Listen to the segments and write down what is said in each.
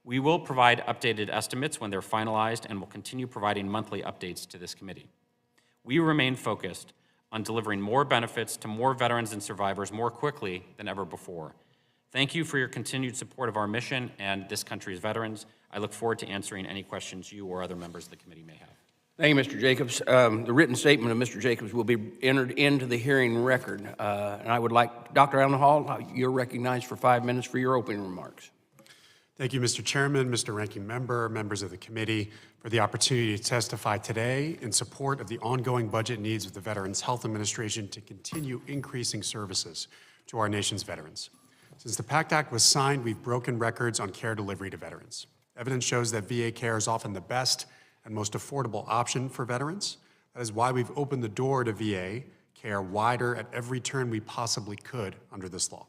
We will provide updated estimates when they're finalized and will continue providing monthly updates to this committee. We remain focused on delivering more benefits to more veterans and survivors more quickly than ever before. Thank you for your continued support of our mission and this country's veterans. I look forward to answering any questions you or other members of the committee may have. Thank you, Mr. Jacobs. The written statement of Mr. Jacobs will be entered into the hearing record. And I would like, Dr. Elnahal, you're recognized for 5 minutes for your opening remarks. Thank you, Mr. Chairman, Mr. Ranking Member, members of the committee, for the opportunity to testify today in support of the ongoing budget needs of the Veterans Health Administration to continue increasing services to our nation's veterans. Since the PACT Act was signed, we've broken records on care delivery to veterans. Evidence shows that VA care is often the best and most affordable option for veterans. That is why we've opened the door to VA care wider at every turn we possibly could under this law.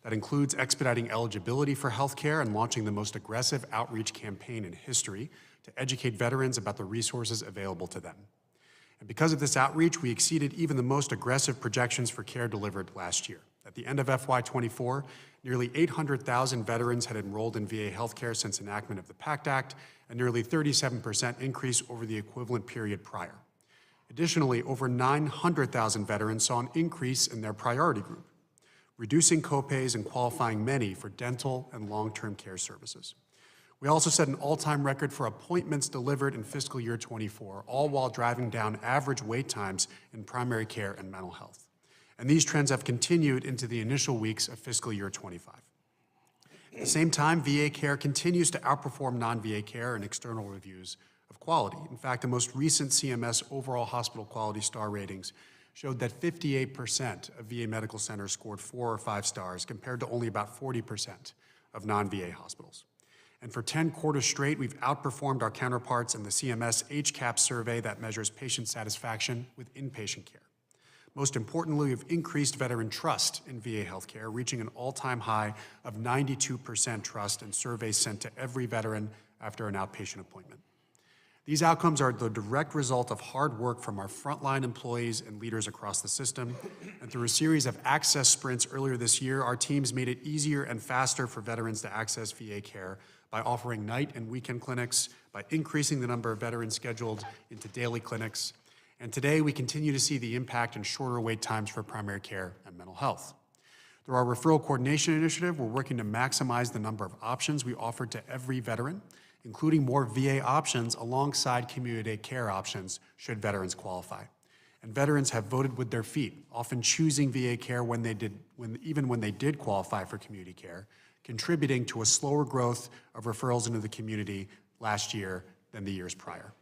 That includes expediting eligibility for health care and launching the most aggressive outreach campaign in history to educate veterans about the resources available to them. And because of this outreach, we exceeded even the most aggressive projections for care delivered last year. At the end of FY24, nearly 800,000 veterans had enrolled in VA healthcare since enactment of the PACT Act, a nearly 37% increase over the equivalent period prior. Additionally, over 900,000 veterans saw an increase in their priority group, reducing copays and qualifying many for dental and long-term care services. We also set an all-time record for appointments delivered in fiscal year 24, all while driving down average wait times in primary care and mental health. And these trends have continued into the initial weeks of fiscal year 25. At the same time, VA care continues to outperform non-VA care in external reviews of quality. In fact, the most recent CMS overall hospital quality star ratings showed that 58% of VA medical centers scored 4 or 5 stars, compared to only about 40% of non-VA hospitals. And for 10 quarters straight, we've outperformed our counterparts in the CMS HCAHPS survey that measures patient satisfaction with inpatient care. Most importantly, we've increased veteran trust in VA healthcare, reaching an all-time high of 92% trust in surveys sent to every veteran after an outpatient appointment. These outcomes are the direct result of hard work from our frontline employees and leaders across the system. And through a series of access sprints earlier this year, our teams made it easier and faster for veterans to access VA care by offering night and weekend clinics, by increasing the number of veterans scheduled into daily clinics. And today, we continue to see the impact in shorter wait times for primary care and mental health. Through our referral coordination initiative, we're working to maximize the number of options we offer to every veteran, including more VA options alongside community care options should veterans qualify. And veterans have voted with their feet, often choosing VA care even when they did qualify for community care, contributing to a slower growth of referrals into the community last year than the years prior.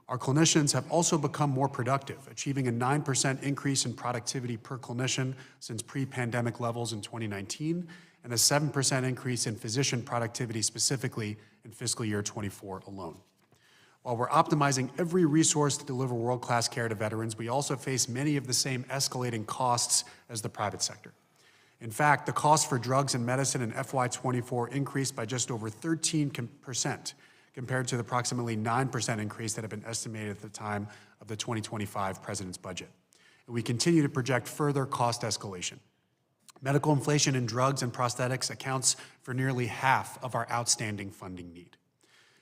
Our clinicians have also become more productive, achieving a 9% increase in productivity per clinician since pre-pandemic levels in 2019, and a 7% increase in physician productivity specifically in fiscal year 24 alone. While we're optimizing every resource to deliver world-class care to veterans, we also face many of the same escalating costs as the private sector. In fact, the cost for drugs and medicine in FY24 increased by just over 13% compared to the approximately 9% increase that had been estimated at the time of the 2025 President's budget. And we continue to project further cost escalation. Medical inflation in drugs and prosthetics accounts for nearly half of our outstanding funding need.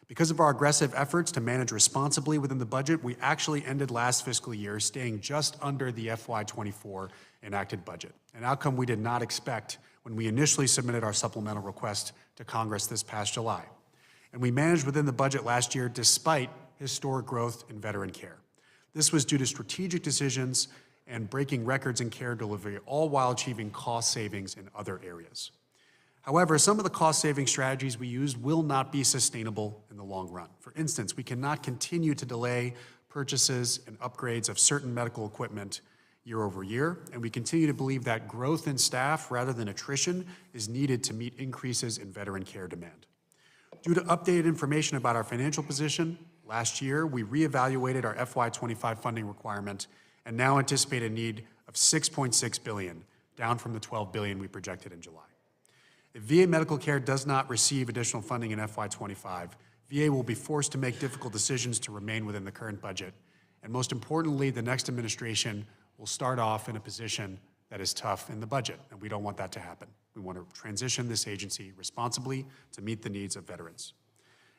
Because of our aggressive efforts to manage responsibly within the budget, we actually ended last fiscal year staying just under the FY24 enacted budget, an outcome we did not expect when we initially submitted our supplemental request to Congress this past July. And we managed within the budget last year despite historic growth in veteran care. This was due to strategic decisions and breaking records in care delivery, all while achieving cost savings in other areas. However, some of the cost-saving strategies we used will not be sustainable in the long run. For instance, we cannot continue to delay purchases and upgrades of certain medical equipment year over year, and we continue to believe that growth in staff rather than attrition is needed to meet increases in veteran care demand. Due to updated information about our financial position, last year we reevaluated our FY25 funding requirement and now anticipate a need of $6.6 billion, down from the $12 billion we projected in July. If VA medical care does not receive additional funding in FY25, VA will be forced to make difficult decisions to remain within the current budget. And most importantly, the next administration will start off in a position that is tough in the budget, and we don't want that to happen. We want to transition this agency responsibly to meet the needs of veterans.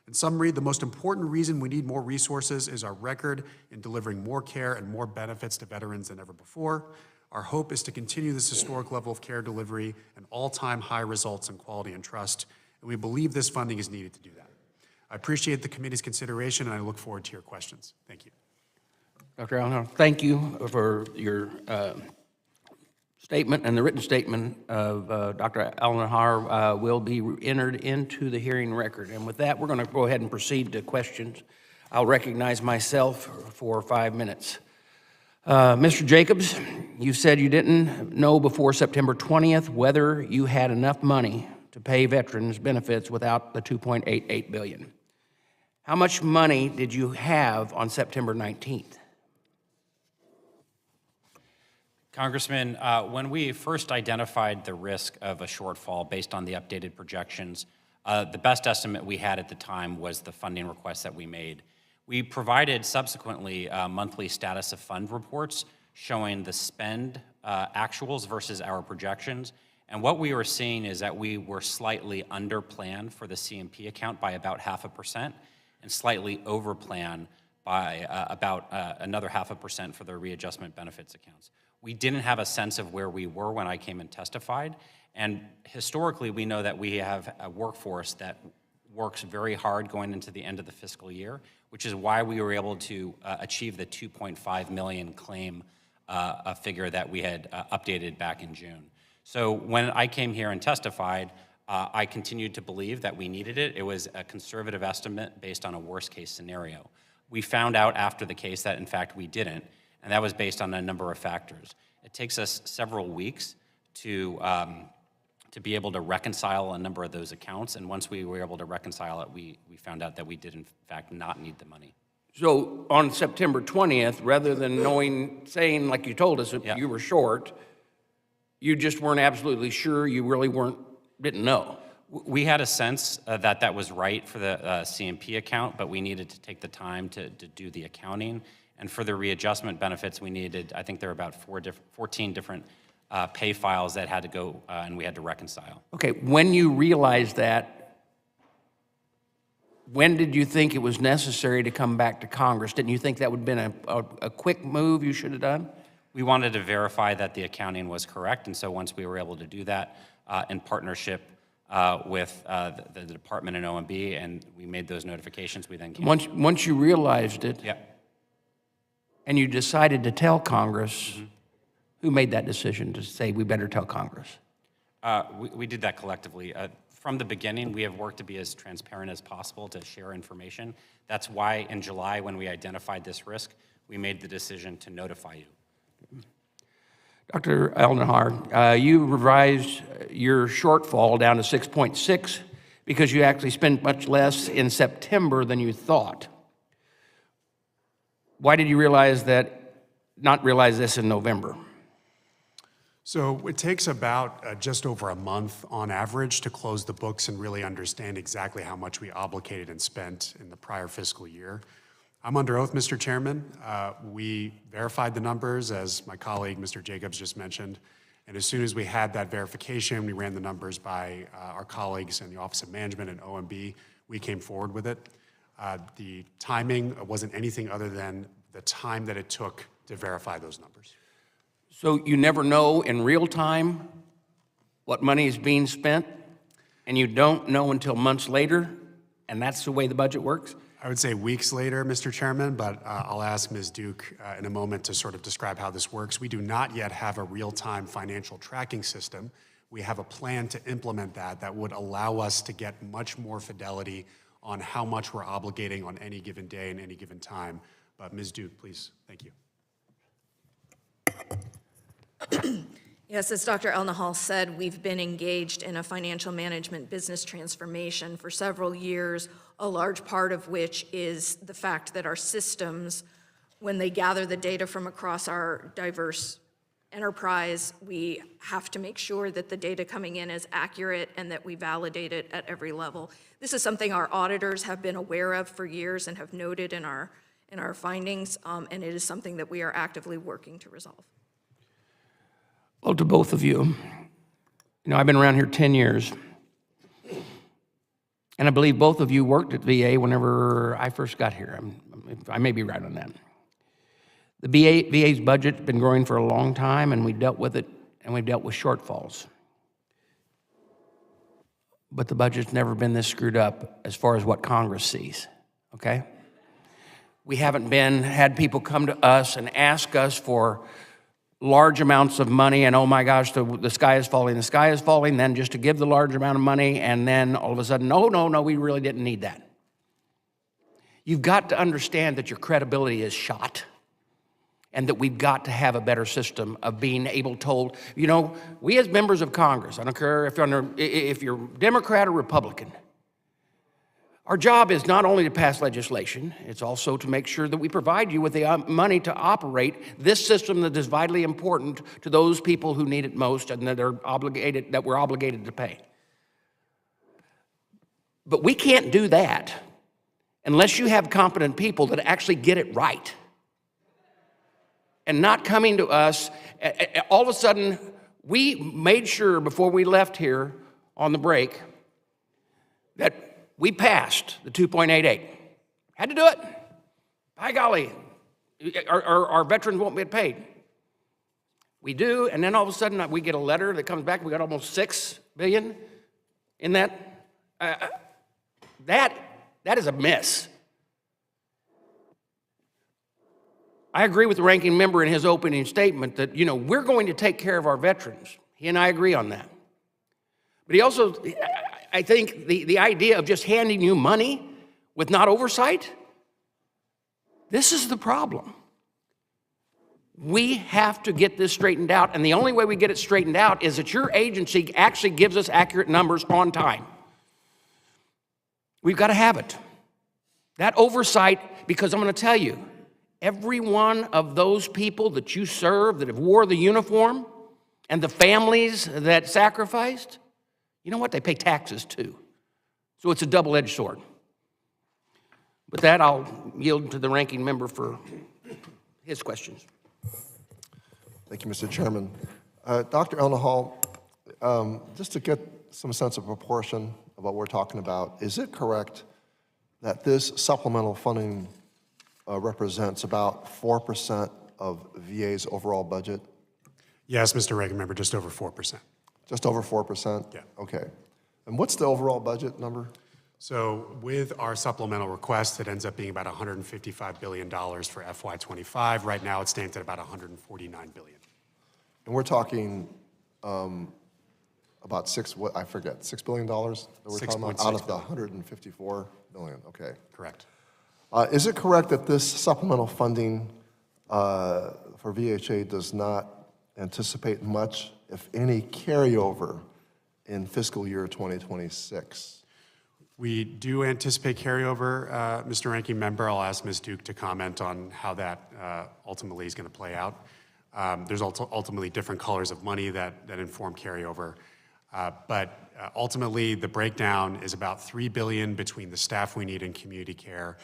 In summary, the most important reason we need more resources is our record in delivering more care and more benefits to veterans than ever before. Our hope is to continue this historic level of care delivery and all-time high results in quality and trust, and we believe this funding is needed to do that. I appreciate the committee's consideration, and I look forward to your questions. Thank you. Dr. Elnahal, thank you for your statement, and the written statement of Dr. Elnahal will be entered into the hearing record. And with that, we're going to go ahead and proceed to questions. I'll recognize myself for 5 minutes. Mr. Jacobs, you said you didn't know before September 20th whether you had enough money to pay veterans benefits without the $2.88 billion. How much money did you have on September 19th? Congressman, when we first identified the risk of a shortfall based on the updated projections, the best estimate we had at the time was the funding request that we made. We provided subsequently monthly status of fund reports showing the spend actuals versus our projections. And what we were seeing is that we were slightly under plan for the CMP account by about 0.5% and slightly over plan by about another 0.5% for the readjustment benefits accounts. We didn't have a sense of where we were when I came and testified. And historically, we know that we have a workforce that works very hard going into the end of the fiscal year, which is why we were able to achieve the 2.5 million claim a figure that we had updated back in June. So when I came here and testified, I continued to believe that we needed it. It was a conservative estimate based on a worst case scenario. We found out after the case that in fact we didn't, and that was based on a number of factors. It takes us several weeks to be able to reconcile a number of those accounts, and once we were able to reconcile it, we found out that we did in fact not need the money. So on September 20th, rather than saying like you told us Yeah. you were short, you just weren't absolutely sure, you really didn't know. We had a sense that that was right for the CMP account, but we needed to take the time to do the accounting. And for the readjustment benefits, we needed, I think there were about 14 different pay files that had to go and we had to reconcile. Okay, when you realized that, when did you think it was necessary to come back to Congress? Didn't you think that would have been a quick move you should have done? We wanted to verify that the accounting was correct, and so once we were able to do that in partnership with the department and OMB, and we made those notifications, we then came. Once you realized it, Yeah. and you decided to tell Congress, who made that decision to say we better tell Congress? We did that collectively. From the beginning, we have worked to be as transparent as possible to share information. That's why in July, when we identified this risk, we made the decision to notify you. Dr. Elnahal, you revised your shortfall down to 6.6 because you actually spent much less in September than you thought. Why did you not realize this in November? So it takes about just over a month on average to close the books and really understand exactly how much we obligated and spent in the prior fiscal year. I'm under oath, Mr. Chairman. We verified the numbers, as my colleague, Mr. Jacobs, just mentioned. And as soon as we had that verification, we ran the numbers by our colleagues in the Office of Management and OMB. We came forward with it. The timing wasn't anything other than the time that it took to verify those numbers. So you never know in real time what money is being spent, and you don't know until months later, and that's the way the budget works? I would say weeks later, Mr. Chairman, but I'll ask Ms. Duke in a moment to sort of describe how this works. We do not yet have a real-time financial tracking system. We have a plan to implement that would allow us to get much more fidelity on how much we're obligating on any given day and any given time. But Ms. Duke, please, thank you. Yes, as Dr. Elnahal said, we've been engaged in a financial management business transformation for several years, a large part of which is the fact that our systems, when they gather the data from across our diverse enterprise, we have to make sure that the data coming in is accurate and that we validate it at every level. This is something our auditors have been aware of for years and have noted in our findings, and it is something that we are actively working to resolve. Well, to both of you, You know, I've been around here 10 years, and I believe both of you worked at VA whenever I first got here. I may be right on that. The VA's budget's been growing for a long time, and we dealt with it, and we've dealt with shortfalls. But the budget's never been this screwed up as far as what Congress sees, okay? We haven't had people come to us and ask us for large amounts of money, and oh my gosh, the sky is falling, then just to give the large amount of money, and then all of a sudden, no, we really didn't need that. You've got to understand that your credibility is shot, and that we've got to have a better system of being able told, you know, we as members of Congress, I don't care if you're Democrat or Republican, our job is not only to pass legislation, it's also to make sure that we provide you with the money to operate this system that is vitally important to those people who need it most and that we're obligated to pay. But we can't do that unless you have competent people that actually get it right. And not coming to us, all of a sudden, we made sure before we left here on the break that we passed the 2.88. Had to do it. By golly, our veterans won't get paid. We do, and then all of a sudden we get a letter that comes back, we got almost $6 billion in that. That is a miss. I agree with the ranking member in his opening statement that, you know, we're going to take care of our veterans. He and I agree on that. But he also, I think the idea of just handing you money with not oversight, this is the problem. We have to get this straightened out, and the only way we get it straightened out is that your agency actually gives us accurate numbers on time. We've got to have it. That oversight, because I'm going to tell you, every one of those people that you serve that have wore the uniform and the families that sacrificed, you know what? They pay taxes too. So it's a double-edged sword. With that, I'll yield to the ranking member for his questions. Thank you, Mr. Chairman. Dr. Elnahal, just to get some sense of proportion of what we're talking about, is it correct that this supplemental funding represents about 4% of VA's overall budget? Yes, Mr. Ranking Member, just over 4%. Just over 4%? Yeah. Okay. And what's the overall budget number? So with our supplemental request, it ends up being about $155 billion for FY25. Right now, it stands at about $149 billion. And we're talking about $6 billion that we're talking about out of the $154 billion. Okay. Correct. Is it correct that this supplemental funding for VHA does not anticipate much, if any, carryover in fiscal year 2026? We do anticipate carryover, Mr. Ranking Member. I'll ask Ms. Duke to comment on how that ultimately is going to play out. There's ultimately different colors of money that inform carryover. But ultimately, the breakdown is about $3 billion between the staff we need in community care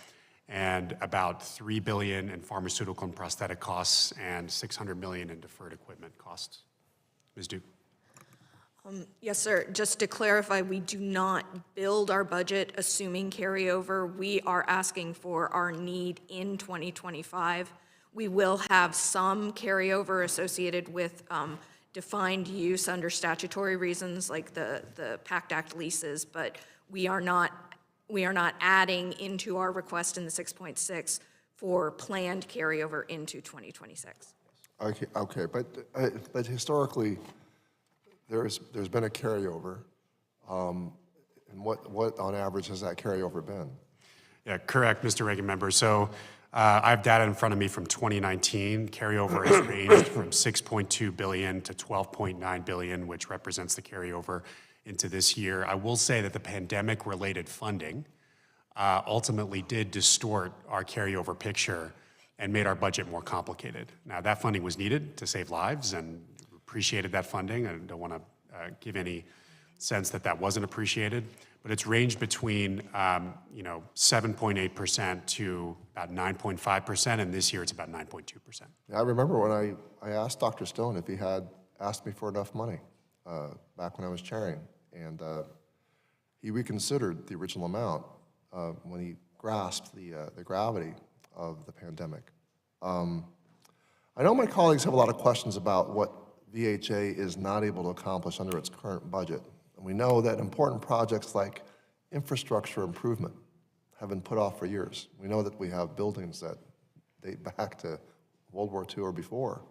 and about $3 billion in pharmaceutical and prosthetic costs and $600 million in deferred equipment costs. Ms. Duke. Yes, sir. Just to clarify, we do not build our budget assuming carryover. We are asking for our need in 2025. We will have some carryover associated with defined use under statutory reasons like the PACT Act leases, but we are not adding into our request in the 6.6 for planned carryover into 2026. Okay, but historically, there's been a carryover, and what on average has that carryover been? Yeah, correct, Mr. Ranking Member. So I have data in front of me from 2019. Carryover has ranged from $6.2 billion to $12.9 billion, which represents the carryover into this year. I will say that the pandemic-related funding ultimately did distort our carryover picture and made our budget more complicated. Now, that funding was needed to save lives, and appreciated that funding. I don't want to give any sense that that wasn't appreciated, but it's ranged between 7.8% to about 9.5%, and this year it's about 9.2%. I remember when I asked Dr. Stone if he had asked me for enough money. back when I was chairing, and he reconsidered the original amount when he grasped the gravity of the pandemic. I know my colleagues have a lot of questions about what VHA is not able to accomplish under its current budget. And we know that important projects like infrastructure improvement have been put off for years. We know that we have buildings that date back to World War II or before.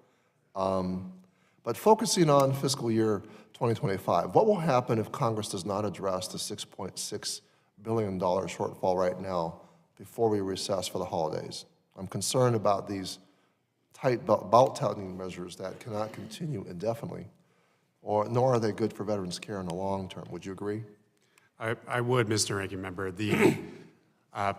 But focusing on fiscal year 2025, what will happen if Congress does not address the $6.6 billion shortfall right now before we recess for the holidays? I'm concerned about these tight belt-tightening measures that cannot continue indefinitely, nor are they good for veterans' care in the long term. Would you agree? I would, Mr. Ranking Member. The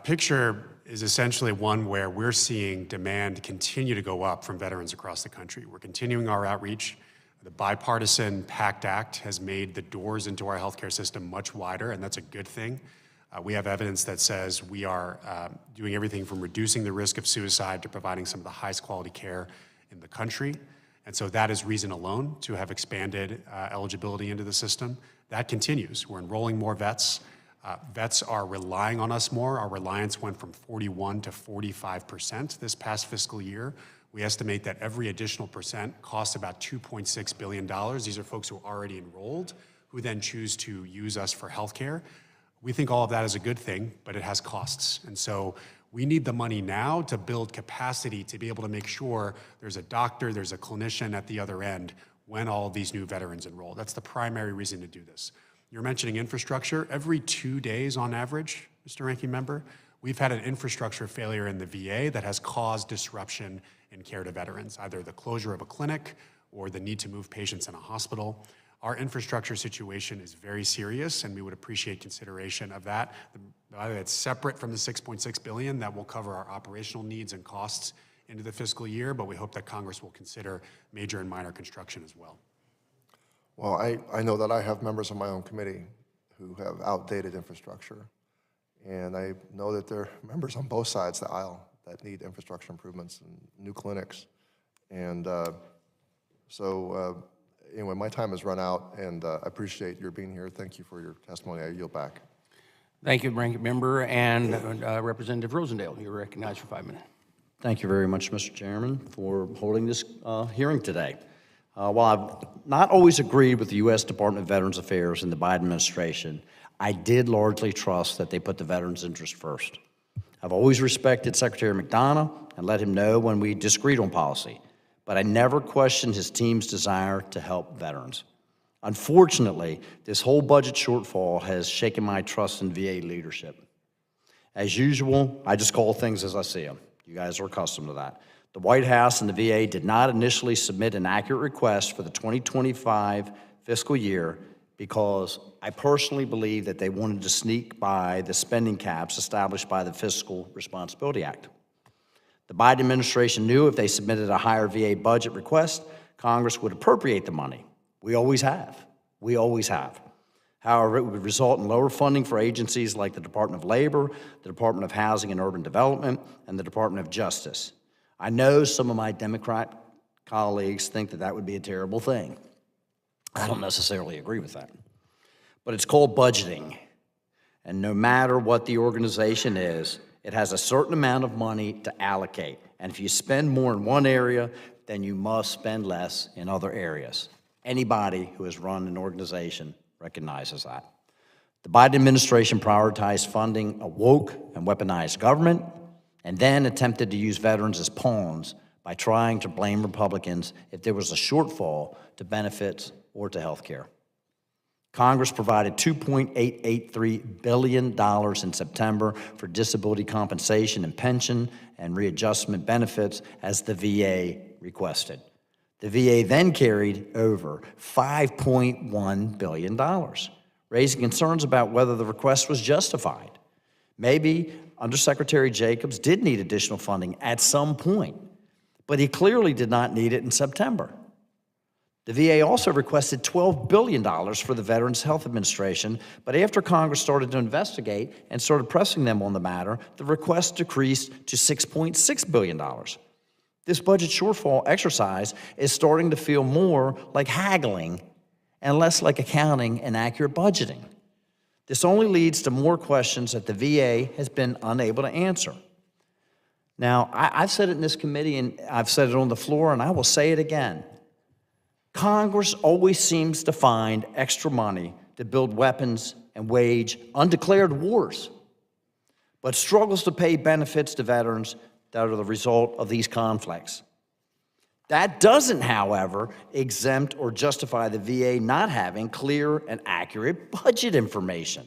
picture is essentially one where we're seeing demand continue to go up from veterans across the country. We're continuing our outreach. The bipartisan PACT Act has made the doors into our healthcare system much wider, and that's a good thing. We have evidence that says we are doing everything from reducing the risk of suicide to providing some of the highest quality care in the country. And so that is reason alone to have expanded eligibility into the system. That continues. We're enrolling more vets. Vets are relying on us more. Our reliance went from 41 to 45% this past fiscal year. We estimate that every additional percent costs about $2.6 billion. These are folks who are already enrolled, who then choose to use us for healthcare. We think all of that is a good thing, but it has costs. And so we need the money now to build capacity to be able to make sure there's a doctor, there's a clinician at the other end when all of these new veterans enroll. That's the primary reason to do this. You're mentioning infrastructure. Every 2 days on average, Mr. Ranking Member, we've had an infrastructure failure in the VA that has caused disruption in care to veterans, either the closure of a clinic or the need to move patients in a hospital. Our infrastructure situation is very serious, and we would appreciate consideration of that. It's separate from the $6.6 billion that will cover our operational needs and costs into the fiscal year, but we hope that Congress will consider major and minor construction as well. Well, I know that I have members of my own committee who have outdated infrastructure, and I know that there are members on both sides of the aisle that need infrastructure improvements and new clinics. And anyway, my time has run out, and I appreciate your being here. Thank you for your testimony. I yield back. Thank you, Ranking Member. And Representative Rosendale, you're recognized for 5 minutes. Thank you very much, Mr. Chairman, for holding this hearing today. While I've not always agreed with the U.S. Department of Veterans Affairs and the Biden administration, I did largely trust that they put the veterans' interest first. I've always respected Secretary McDonough and let him know when we disagreed on policy, but I never questioned his team's desire to help veterans. Unfortunately, this whole budget shortfall has shaken my trust in VA leadership. As usual, I just call things as I see them. You guys are accustomed to that. The White House and the VA did not initially submit an accurate request for the 2025 fiscal year because I personally believe that they wanted to sneak by the spending caps established by the Fiscal Responsibility Act. The Biden administration knew if they submitted a higher VA budget request, Congress would appropriate the money. We always have. We always have. However, it would result in lower funding for agencies like the Department of Labor, the Department of Housing and Urban Development, and the Department of Justice. I know some of my Democrat colleagues think that that would be a terrible thing. I don't necessarily agree with that. But it's called budgeting. And no matter what the organization is, it has a certain amount of money to allocate. And if you spend more in one area, then you must spend less in other areas. Anybody who has run an organization recognizes that. The Biden administration prioritized funding a woke and weaponized government, and then attempted to use veterans as pawns by trying to blame Republicans if there was a shortfall to benefits or to health care. Congress provided $2.883 billion in September for disability compensation and pension and readjustment benefits as the VA requested. The VA then carried over $5.1 billion, raising concerns about whether the request was justified. Maybe Undersecretary Jacobs did need additional funding at some point, but he clearly did not need it in September. The VA also requested $12 billion for the Veterans Health Administration, but after Congress started to investigate and started pressing them on the matter, the request decreased to $6.6 billion. This budget shortfall exercise is starting to feel more like haggling and less like accounting and accurate budgeting. This only leads to more questions that the VA has been unable to answer. Now, I've said it in this committee, and I've said it on the floor, and I will say it again. Congress always seems to find extra money to build weapons and wage undeclared wars, but struggles to pay benefits to veterans that are the result of these conflicts. That doesn't, however, exempt or justify the VA not having clear and accurate budget information.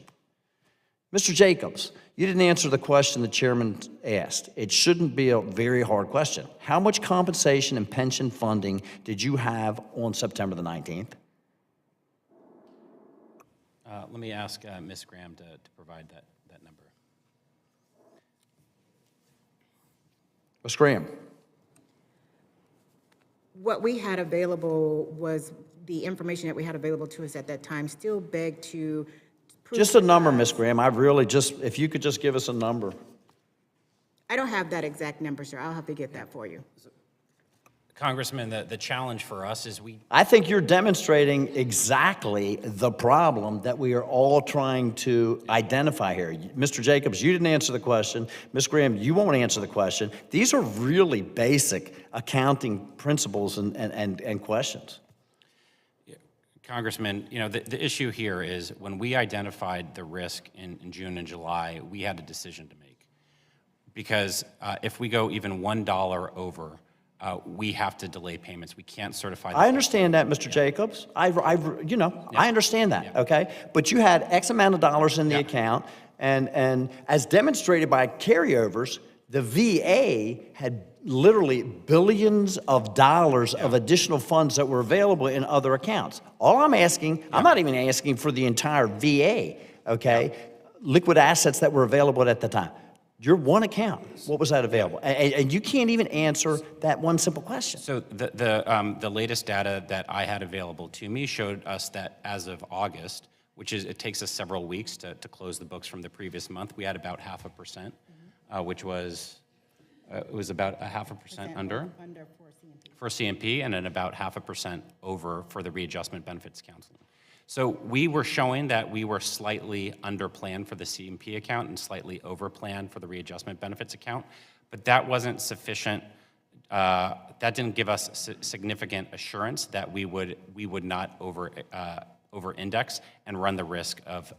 Mr. Jacobs, you didn't answer the question the chairman asked. It shouldn't be a very hard question. How much compensation and pension funding did you have on September the 19th? Let me ask Ms. Graham to provide that number. Ms. Graham. What we had available was the information that we had available to us at that time still begged to prove. Just a number, Ms. Graham. If you could just give us a number. I don't have that exact number, sir. I'll have to get that for you. Congressman, the challenge for us is I think you're demonstrating exactly the problem that we are all trying to identify here. Mr. Jacobs, you didn't answer the question. Ms. Graham, you won't answer the question. These are really basic accounting principles and questions. Congressman, the issue here is when we identified the risk in June and July, we had a decision to make. Because if we go even $1 over, we have to delay payments. We can't certify. I understand that, Mr. Jacobs. I understand that, okay? But you had X amount of dollars in the account, and as demonstrated by carryovers, the VA had literally billions of dollars of additional funds that were available in other accounts. All I'm asking, I'm not even asking for the entire VA, okay? Liquid assets that were available at the time. Your one account, what was that available? And you can't even answer that one simple question. So the latest data that I had available to me showed us that as of August, it takes us several weeks to close the books from the previous month, we had about 0.5%, which was it was about 0.5% under for CMP and then about 0.5% over for the readjustment benefits counseling. So we were showing that we were slightly under plan for the CMP account and slightly over plan for the readjustment benefits account, but that wasn't sufficient. That didn't give us significant assurance that we would not over index and run the risk of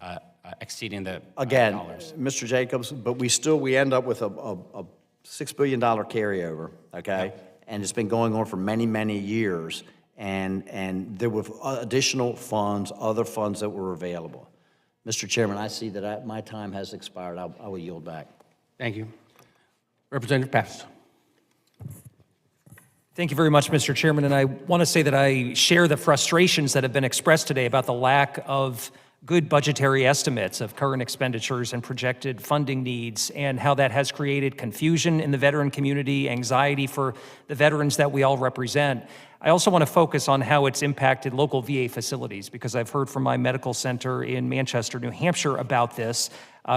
exceeding the Again, dollars. Mr. Jacobs, but we end up with a $6 billion carryover, okay? Yep. And it's been going on for many, many years. And there were additional funds, other funds that were available. Mr. Chairman, I see that my time has expired. I will yield back. Thank you. Representative Pappas. Thank you very much, Mr. Chairman. And I want to say that I share the frustrations that have been expressed today about the lack of good budgetary estimates of current expenditures and projected funding needs, and how that has created confusion in the veteran community, anxiety for the veterans that we all represent. I also want to focus on how it's impacted local VA facilities, because I've heard from my medical center in Manchester, New Hampshire about this.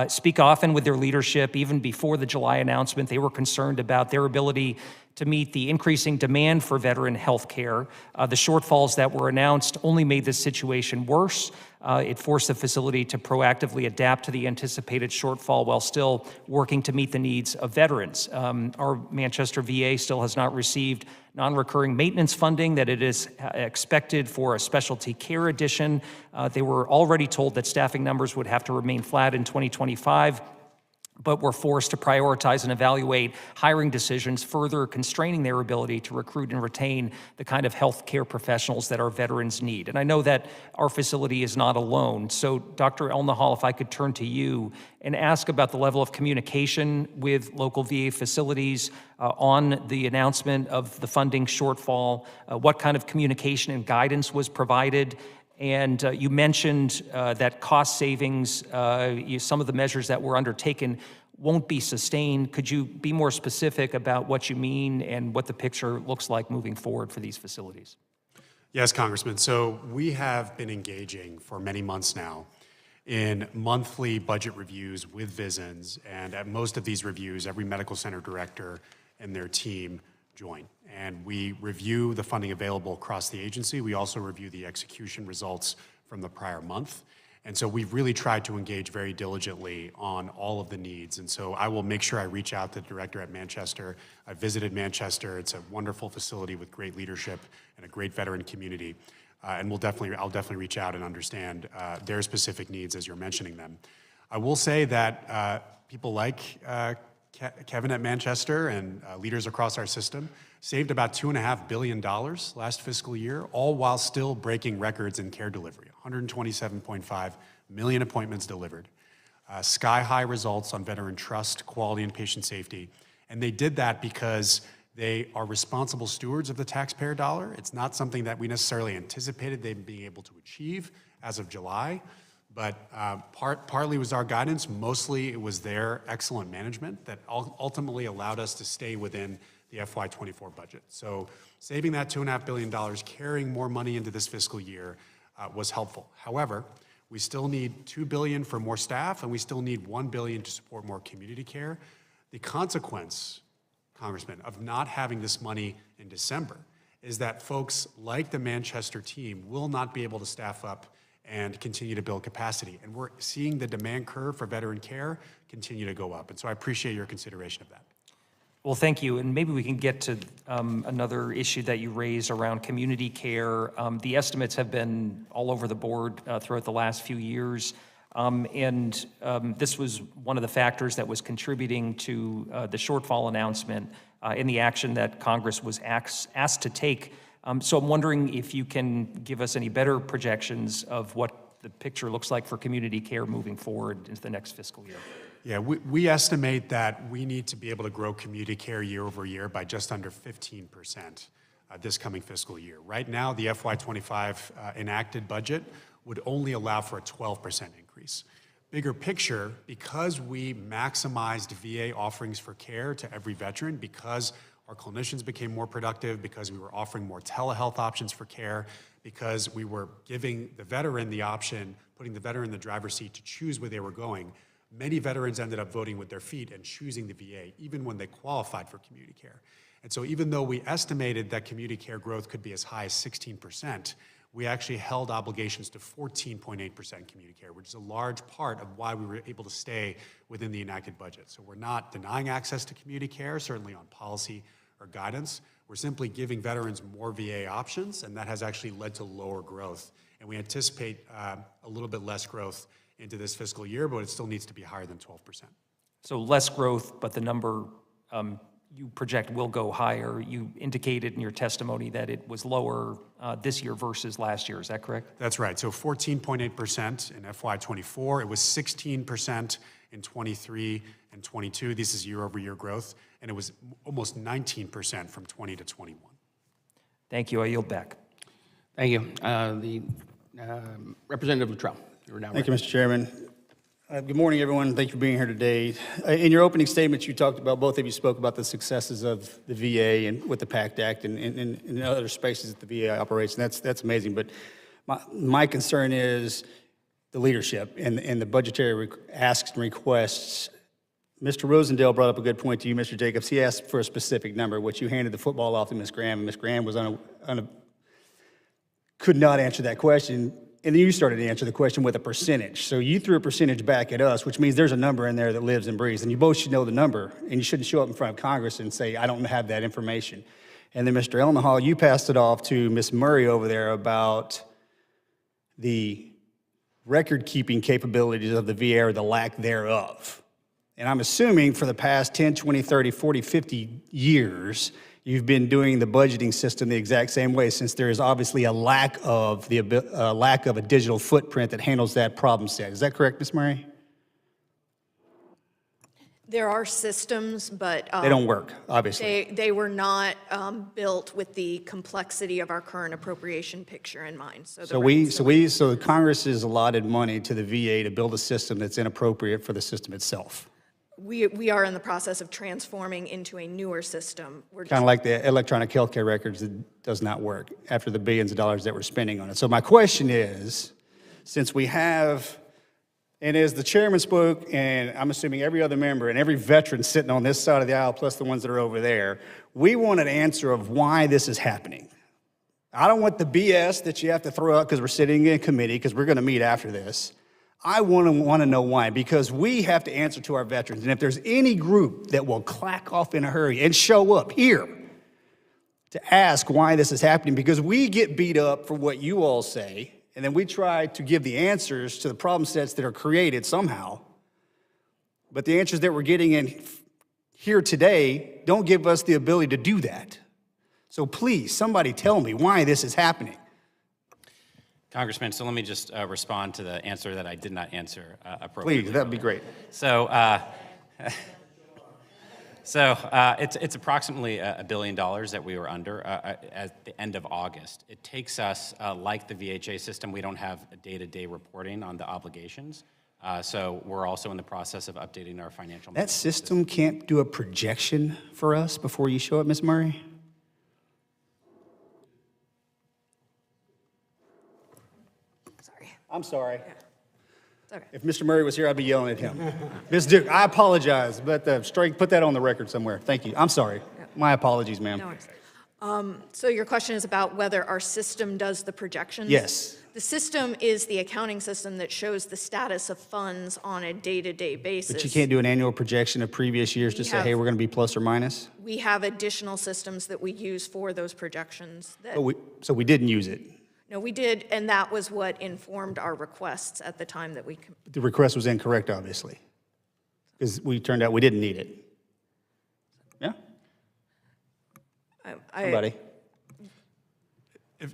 Speak often with their leadership. Even before the July announcement, they were concerned about their ability to meet the increasing demand for veteran health care. The shortfalls that were announced only made this situation worse. It forced the facility to proactively adapt to the anticipated shortfall while still working to meet the needs of veterans. Our Manchester VA still has not received non-recurring maintenance funding that it is expected for a specialty care addition. They were already told that staffing numbers would have to remain flat in 2025, but were forced to prioritize and evaluate hiring decisions, further constraining their ability to recruit and retain the kind of health care professionals that our veterans need. And I know that our facility is not alone. So Dr. Elnahal, if I could turn to you and ask about the level of communication with local VA facilities on the announcement of the funding shortfall, what kind of communication and guidance was provided. And you mentioned that cost savings, some of the measures that were undertaken won't be sustained. Could you be more specific about what you mean and what the picture looks like moving forward for these facilities? Yes, Congressman. So we have been engaging for many months now in monthly budget reviews with VISNs, and at most of these reviews, every medical center director and their team join. And we review the funding available across the agency. We also review the execution results from the prior month. And so we've really tried to engage very diligently on all of the needs. And so I will make sure I reach out to the director at Manchester. I visited Manchester. It's a wonderful facility with great leadership and a great veteran community. And I'll definitely reach out and understand their specific needs as you're mentioning them. I will say that people like Kevin at Manchester and leaders across our system saved about $2.5 billion last fiscal year, all while still breaking records in care delivery. 127.5 million appointments delivered. Sky-high results on veteran trust, quality, and patient safety. And they did that because they are responsible stewards of the taxpayer dollar. It's not something that we necessarily anticipated they being able to achieve as of July, but partly was our guidance. Mostly it was their excellent management that ultimately allowed us to stay within the FY24 budget. So saving that $2.5 billion, carrying more money into this fiscal year was helpful. However, we still need $2 billion for more staff, and we still need $1 billion to support more community care. The consequence, Congressman, of not having this money in December is that folks like the Manchester team will not be able to staff up and continue to build capacity. And we're seeing the demand curve for veteran care continue to go up. And so I appreciate your consideration of that. Well, thank you. And maybe we can get to another issue that you raised around community care. The estimates have been all over the board throughout the last few years. This was one of the factors that was contributing to the shortfall announcement in the action that Congress was asked to take. So I'm wondering if you can give us any better projections of what the picture looks like for community care moving forward into the next fiscal year. Yeah, we estimate that we need to be able to grow community care year over year by just under 15% this coming fiscal year. Right now, the FY25 enacted budget would only allow for a 12% increase. Bigger picture, because we maximized VA offerings for care to every veteran, because our clinicians became more productive, because we were offering more telehealth options for care, because we were giving the veteran the option, putting the veteran in the driver's seat to choose where they were going, many veterans ended up voting with their feet and choosing the VA, even when they qualified for community care. And so even though we estimated that community care growth could be as high as 16%, we actually held obligations to 14.8% community care, which is a large part of why we were able to stay within the enacted budget. So we're not denying access to community care, certainly on policy or guidance. We're simply giving veterans more VA options, and that has actually led to lower growth. And we anticipate a little bit less growth into this fiscal year, but it still needs to be higher than 12%. So less growth, but the number you project will go higher. You indicated in your testimony that it was lower this year versus last year. Is that correct? That's right. So 14.8% in FY24. It was 16% in 23 and 22. This is year over year growth. And it was almost 19% from 20 to 21. Thank you. I yield back. Thank you. Representative Luttrell. Thank you, Mr. Chairman. Good morning, everyone. Thank you for being here today. In your opening statements, you talked about, both of you spoke about the successes of the VA and with the PACT Act and other spaces that the VA operates, and that's amazing. But my concern is the leadership and the budgetary asks and requests. Mr. Rosendale brought up a good point to you, Mr. Jacobs. He asked for a specific number, which you handed the football off to Ms. Graham, and Ms. Graham was could not answer that question. And then you started to answer the question with a percentage. So you threw a percentage back at us, which means there's a number in there that lives and breathes. And you both should know the number. And you shouldn't show up in front of Congress and say, I don't have that information. And then Mr. Elnahal, you passed it off to Ms. Murray over there about the record-keeping capabilities of the VA or the lack thereof. And I'm assuming for the past 10, 20, 30, 40, 50 years, you've been doing the budgeting system the exact same way, since there is obviously a lack of a digital footprint that handles that problem set. Is that correct, Ms. Murray? There are systems, but they don't work, obviously. they were not built with the complexity of our current appropriation picture in mind. So Congress has allotted money to the VA to build a system that's inappropriate for the system itself. We are in the process of transforming into a newer system. Kind of like the electronic healthcare records that does not work after the billions of dollars that we're spending on it. So my question is, since we have And as the chairman spoke, and I'm assuming every other member and every veteran sitting on this side of the aisle, plus the ones that are over there, we want an answer of why this is happening. I don't want the BS that you have to throw out because we're sitting in committee, because we're going to meet after this. I want to know why, because we have to answer to our veterans. And if there's any group that will clack off in a hurry and show up here to ask why this is happening, because we get beat up for what you all say, and then we try to give the answers to the problem sets that are created somehow. But the answers that we're getting in here today don't give us the ability to do that. So please, somebody tell me why this is happening. Congressman, so let me just respond to the answer that I did not answer appropriately. Please, that'd be great. So, it's approximately $1 billion that we were under at the end of August. It takes us, like the VHA system, we don't have a day-to-day reporting on the obligations. So we're also in the process of updating our financial. That system can't do a projection for us before you show up, Ms. Murray? I'm sorry. It's okay. If Mr. Murray was here, I'd be yelling at him. Ms. Duke, I apologize, but put that on the record somewhere. Thank you. I'm sorry. My apologies, ma'am. No worries. So your question is about whether our system does the projections? Yes. The system is the accounting system that shows the status of funds on a day-to-day basis. But you can't do an annual projection of previous years to say, hey, we're going to be plus or minus? We have additional systems that we use for those projections. So we didn't use it. No, we did, and that was what informed our requests at the time that we. The request was incorrect, obviously, because we turned out we didn't need it. Yeah? Somebody?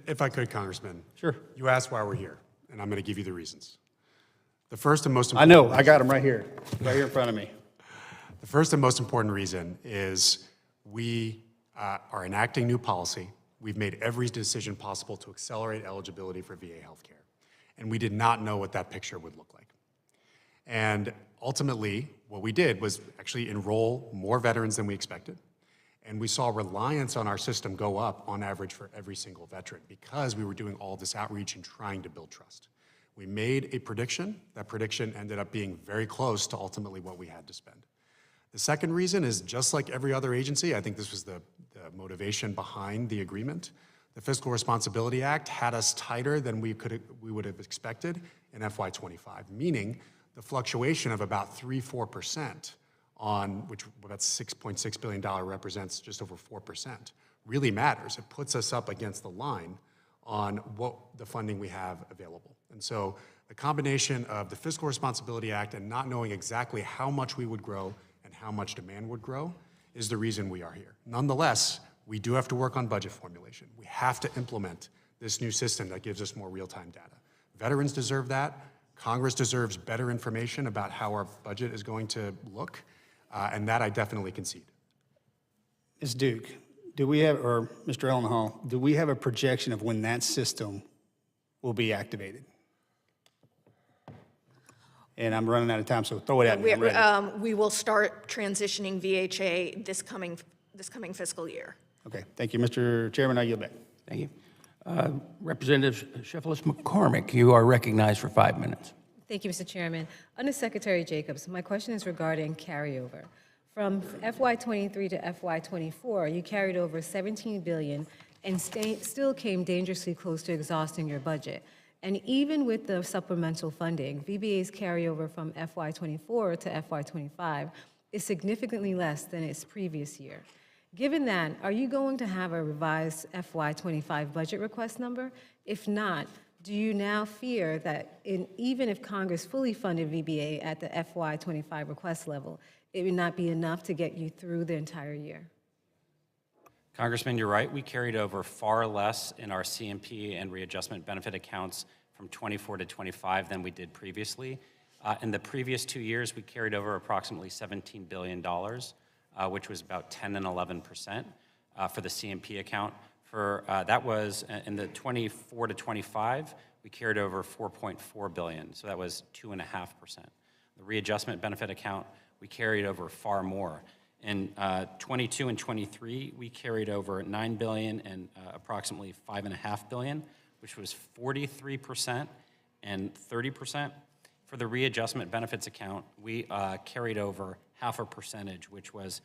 If I could, Congressman. Sure. You asked why we're here, and I'm going to give you the reasons. The first and most I important. know, I got them right here in front of me. The first and most important reason is we are enacting new policy. We've made every decision possible to accelerate eligibility for VA healthcare, and we did not know what that picture would look like. And ultimately, what we did was actually enroll more veterans than we expected, and we saw reliance on our system go up on average for every single veteran because we were doing all this outreach and trying to build trust. We made a prediction. That prediction ended up being very close to ultimately what we had to spend. The second reason is just like every other agency, I think this was the motivation behind the agreement. The Fiscal Responsibility Act had us tighter than we would have expected in FY25, meaning the fluctuation of about 3-4% on which about $6.6 billion represents just over 4%, really matters. It puts us up against the line on what the funding we have available. And so the combination of the Fiscal Responsibility Act and not knowing exactly how much we would grow and how much demand would grow is the reason we are here. Nonetheless, we do have to work on budget formulation. We have to implement this new system that gives us more real-time data. Veterans deserve that. Congress deserves better information about how our budget is going to look, and that I definitely concede. Ms. Duke, do we have, or Mr. Elnahal, do we have a projection of when that system will be activated? And I'm running out of time, so throw it at me. I'm ready. We will start transitioning VHA this coming fiscal year. Okay, thank you. Mr. Chairman, I yield back. Thank you. Representative Sheffield McCormick, you are recognized for 5 minutes. Thank you, Mr. Chairman. Under Secretary Jacobs, my question is regarding carryover. From FY23 to FY24, you carried over $17 billion and still came dangerously close to exhausting your budget. And even with the supplemental funding, VBA's carryover from FY24 to FY25 is significantly less than its previous year. Given that, are you going to have a revised FY25 budget request number? If not, do you now fear that even if Congress fully funded VBA at the FY25 request level, it would not be enough to get you through the entire year? Congressman, you're right. We carried over far less in our CMP and readjustment benefit accounts from 24 to 25 than we did previously. In the previous 2 years, we carried over approximately $17 billion, which was about 10 and 11% for the CMP account. That was in the 24 to 25, we carried over $4.4 billion, so that was 2.5%. The readjustment benefit account, we carried over far more. In 22 and 23, we carried over $9 billion and approximately $5.5 billion, which was 43% and 30%. For the readjustment benefits account, we carried over 0.5%, which was,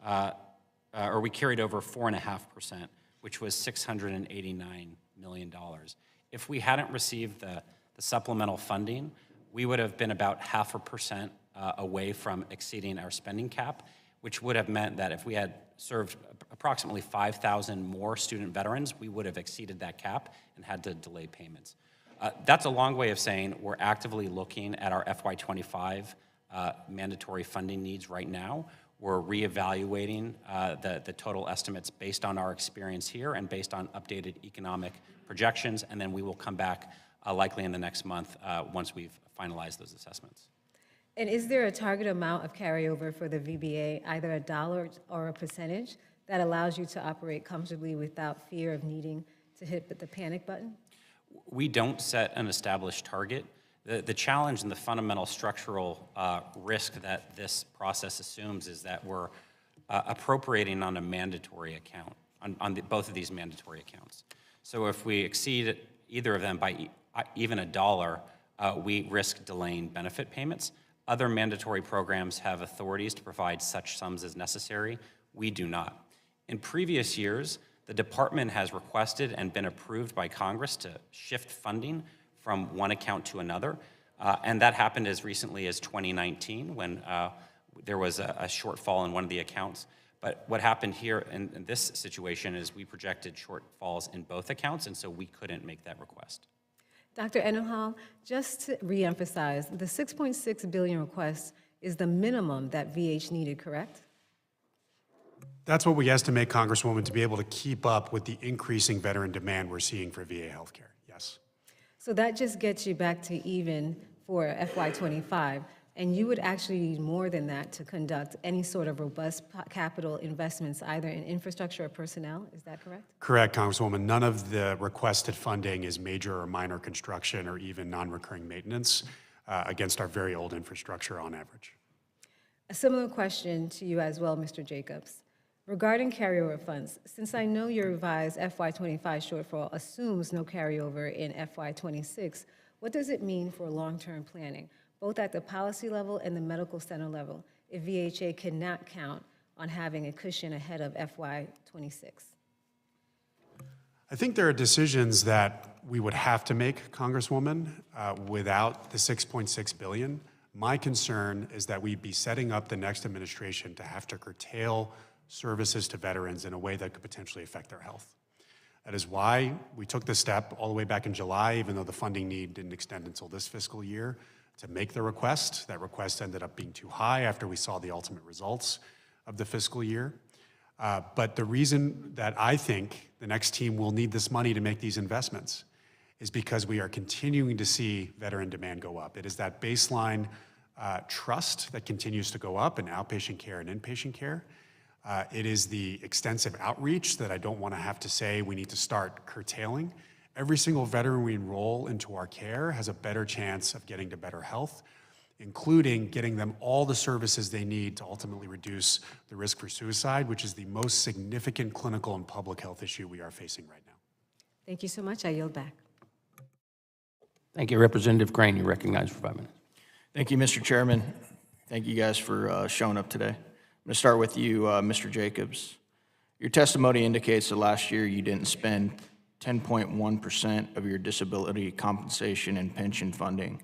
or we carried over 4.5%, which was $689 million. If we hadn't received the supplemental funding, we would have been about 0.5% away from exceeding our spending cap, which would have meant that if we had served approximately 5,000 more student veterans, we would have exceeded that cap and had to delay payments. That's a long way of saying we're actively looking at our FY25 mandatory funding needs right now. We're reevaluating the total estimates based on our experience here and based on updated economic projections, and then we will come back likely in the next month once we've finalized those assessments. And is there a target amount of carryover for the VBA, either a dollar or a percentage, that allows you to operate comfortably without fear of needing to hit the panic button? We don't set an established target. The challenge and the fundamental structural risk that this process assumes is that we're appropriating on a mandatory account, on both of these mandatory accounts. So if we exceed either of them by even a dollar, we risk delaying benefit payments. Other mandatory programs have authorities to provide such sums as necessary. We do not. In previous years, the department has requested and been approved by Congress to shift funding from one account to another, and that happened as recently as 2019 when there was a shortfall in one of the accounts. But what happened here in this situation is we projected shortfalls in both accounts, and so we couldn't make that request. Dr. Elnahal, just to reemphasize, the $6.6 billion request is the minimum that VH needed, correct? That's what we estimate, Congresswoman, to be able to keep up with the increasing veteran demand we're seeing for VA healthcare. Yes. So that just gets you back to even for FY25, and you would actually need more than that to conduct any sort of robust capital investments, either in infrastructure or personnel. Is that correct? Correct, Congresswoman. None of the requested funding is major or minor construction or even non-recurring maintenance against our very old infrastructure on average. A similar question to you as well, Mr. Jacobs. Regarding carryover funds, since I know your revised FY25 shortfall assumes no carryover in FY26, what does it mean for long-term planning, both at the policy level and the medical center level, if VHA cannot count on having a cushion ahead of FY26? I think there are decisions that we would have to make, Congresswoman, without the $6.6 billion. My concern is that we'd be setting up the next administration to have to curtail services to veterans in a way that could potentially affect their health. That is why we took the step all the way back in July, even though the funding need didn't extend until this fiscal year, to make the request. That request ended up being too high after we saw the ultimate results of the fiscal year. But the reason that I think the next team will need this money to make these investments is because we are continuing to see veteran demand go up. It is that baseline trust that continues to go up in outpatient care and inpatient care. It is the extensive outreach that I don't want to have to say we need to start curtailing. Every single veteran we enroll into our care has a better chance of getting to better health, including getting them all the services they need to ultimately reduce the risk for suicide, which is the most significant clinical and public health issue we are facing right now. Thank you so much. I yield back. Thank you. Representative Crane, you're recognized for 5 minutes. Thank you, Mr. Chairman. Thank you guys for showing up today. I'm going to start with you, Mr. Jacobs. Your testimony indicates that last year you didn't spend 10.1% of your disability compensation and pension funding,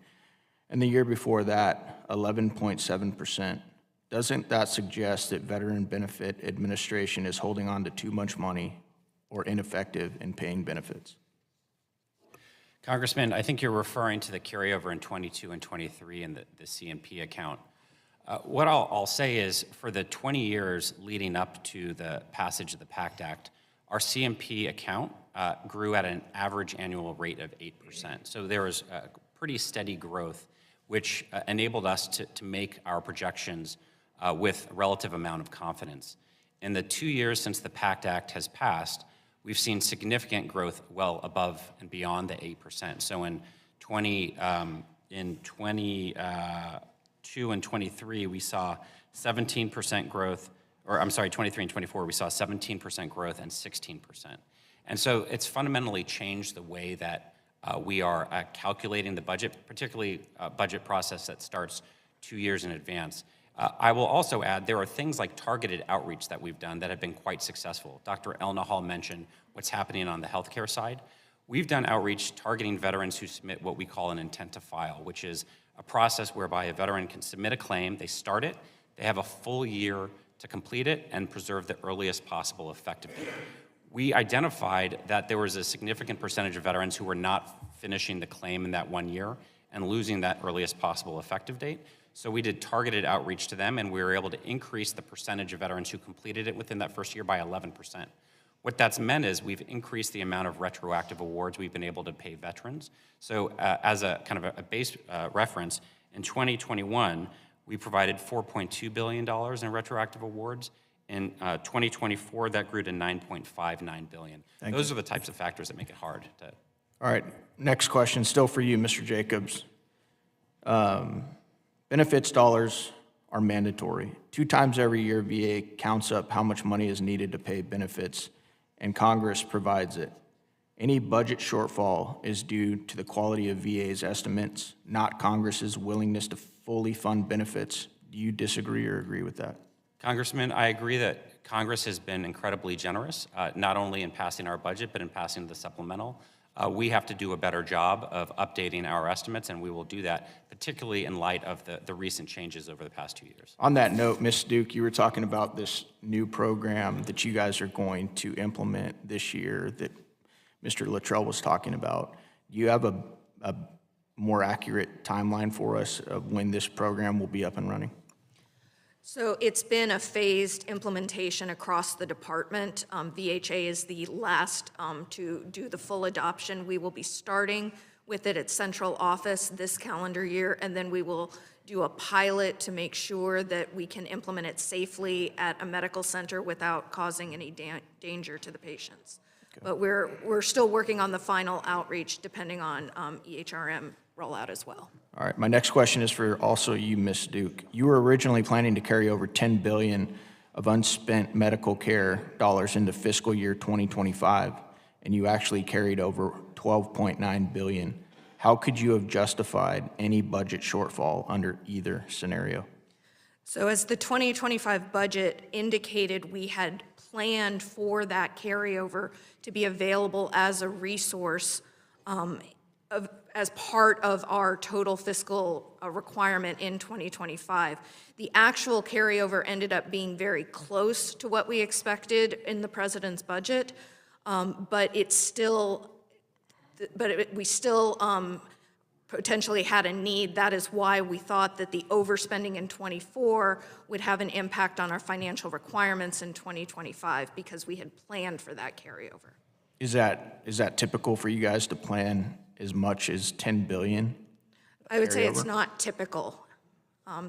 and the year before that, 11.7%. Doesn't that suggest that Veteran Benefit Administration is holding on to too much money or ineffective in paying benefits? Congressman, I think you're referring to the carryover in 22 and 23 in the CMP account. What I'll say is for the 20 years leading up to the passage of the PACT Act, our CMP account grew at an average annual rate of 8%. So there was a pretty steady growth, which enabled us to make our projections with a relative amount of confidence. In the 2 years since the PACT Act has passed, we've seen significant growth well above and beyond the 8%. So in 22 and 23, we saw 17% growth, or I'm sorry, 23 and 24, we saw 17% growth and 16%. And so it's fundamentally changed the way that We are calculating the budget, particularly budget process that starts 2 years in advance. I will also add there are things like targeted outreach that we've done that have been quite successful. Dr. Elnahal mentioned what's happening on the healthcare side. We've done outreach targeting veterans who submit what we call an intent to file, which is a process whereby a veteran can submit a claim, they start it, they have a full year to complete it and preserve the earliest possible effective date. We identified that there was a significant percentage of veterans who were not finishing the claim in that 1 year and losing that earliest possible effective date. So we did targeted outreach to them, and we were able to increase the percentage of veterans who completed it within that first year by 11%. What that's meant is we've increased the amount of retroactive awards we've been able to pay veterans. So as a kind of a base reference, in 2021, we provided $4.2 billion in retroactive awards. In 2024, that grew to $9.59 billion. Those are the types of factors that make it hard to. All right, next question, still for you, Mr. Jacobs. Benefits dollars are mandatory. 2 times every year, VA counts up how much money is needed to pay benefits, and Congress provides it. Any budget shortfall is due to the quality of VA's estimates, not Congress's willingness to fully fund benefits. Do you disagree or agree with that? Congressman, I agree that Congress has been incredibly generous, not only in passing our budget, but in passing the supplemental. We have to do a better job of updating our estimates, and we will do that, particularly in light of the recent changes over the past 2 years. On that note, Ms. Duke, you were talking about this new program that you guys are going to implement this year that Mr. Luttrell was talking about. Do you have a more accurate timeline for us of when this program will be up and running? So it's been a phased implementation across the department. VHA is the last to do the full adoption. We will be starting with it at central office this calendar year, and then we will do a pilot to make sure that we can implement it safely at a medical center without causing any danger to the patients. Okay. But we're still working on the final outreach depending on EHRM rollout as well. All right, my next question is for also you, Ms. Duke. You were originally planning to carry over $10 billion of unspent medical care dollars into fiscal year 2025, and you actually carried over $12.9 billion. How could you have justified any budget shortfall under either scenario? So as the 2025 budget indicated, we had planned for that carryover to be available as a resource as part of our total fiscal requirement in 2025. The actual carryover ended up being very close to what we expected in the president's budget, but we still potentially had a need. That is why we thought that the overspending in 24 would have an impact on our financial requirements in 2025 because we had planned for that carryover. Is that typical for you guys to plan as much as $10 billion? I would say it's not typical.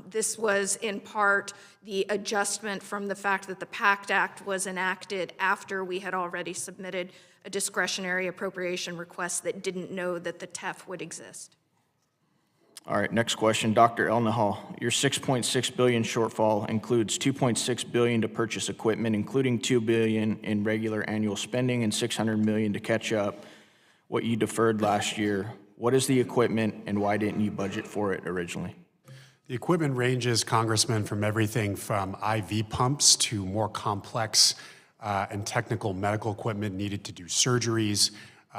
This was in part the adjustment from the fact that the PACT Act was enacted after we had already submitted a discretionary appropriation request that didn't know that the TEF would exist. All right, next question. Dr. Elnahal, your $6.6 billion shortfall includes $2.6 billion to purchase equipment, including $2 billion in regular annual spending and $600 million to catch up what you deferred last year. What is the equipment and why didn't you budget for it originally? The equipment ranges, Congressman, from everything from IV pumps to more complex and technical medical equipment needed to do surgeries,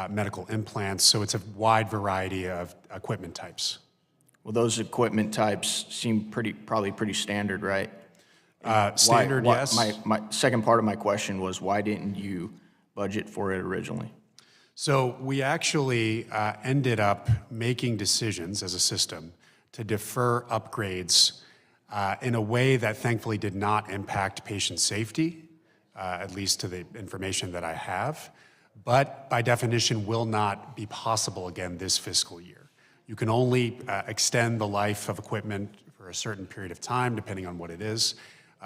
medical implants. So it's a wide variety of equipment types. Well, those equipment types seem probably pretty standard, right? Standard, yes. My second part of my question was, why didn't you budget for it originally? So we actually ended up making decisions as a system to defer upgrades in a way that thankfully did not impact patient safety, at least to the information that I have, but by definition will not be possible again this fiscal year. You can only extend the life of equipment for a certain period of time, depending on what it is.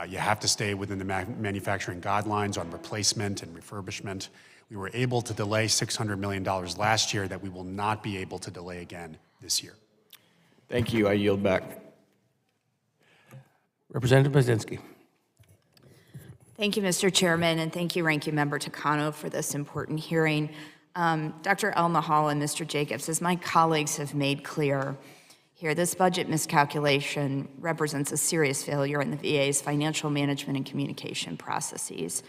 You have to stay within the manufacturing guidelines on replacement and refurbishment. We were able to delay $600 million last year that we will not be able to delay again this year. Thank you. I yield back. Representative Bazinski. Thank you, Mr. Chairman, and thank you, Ranking Member Takano, for this important hearing. Dr. Elnahal and Mr. Jacobs, as my colleagues have made clear here, this budget miscalculation represents a serious failure in the VA's financial management and communication processes.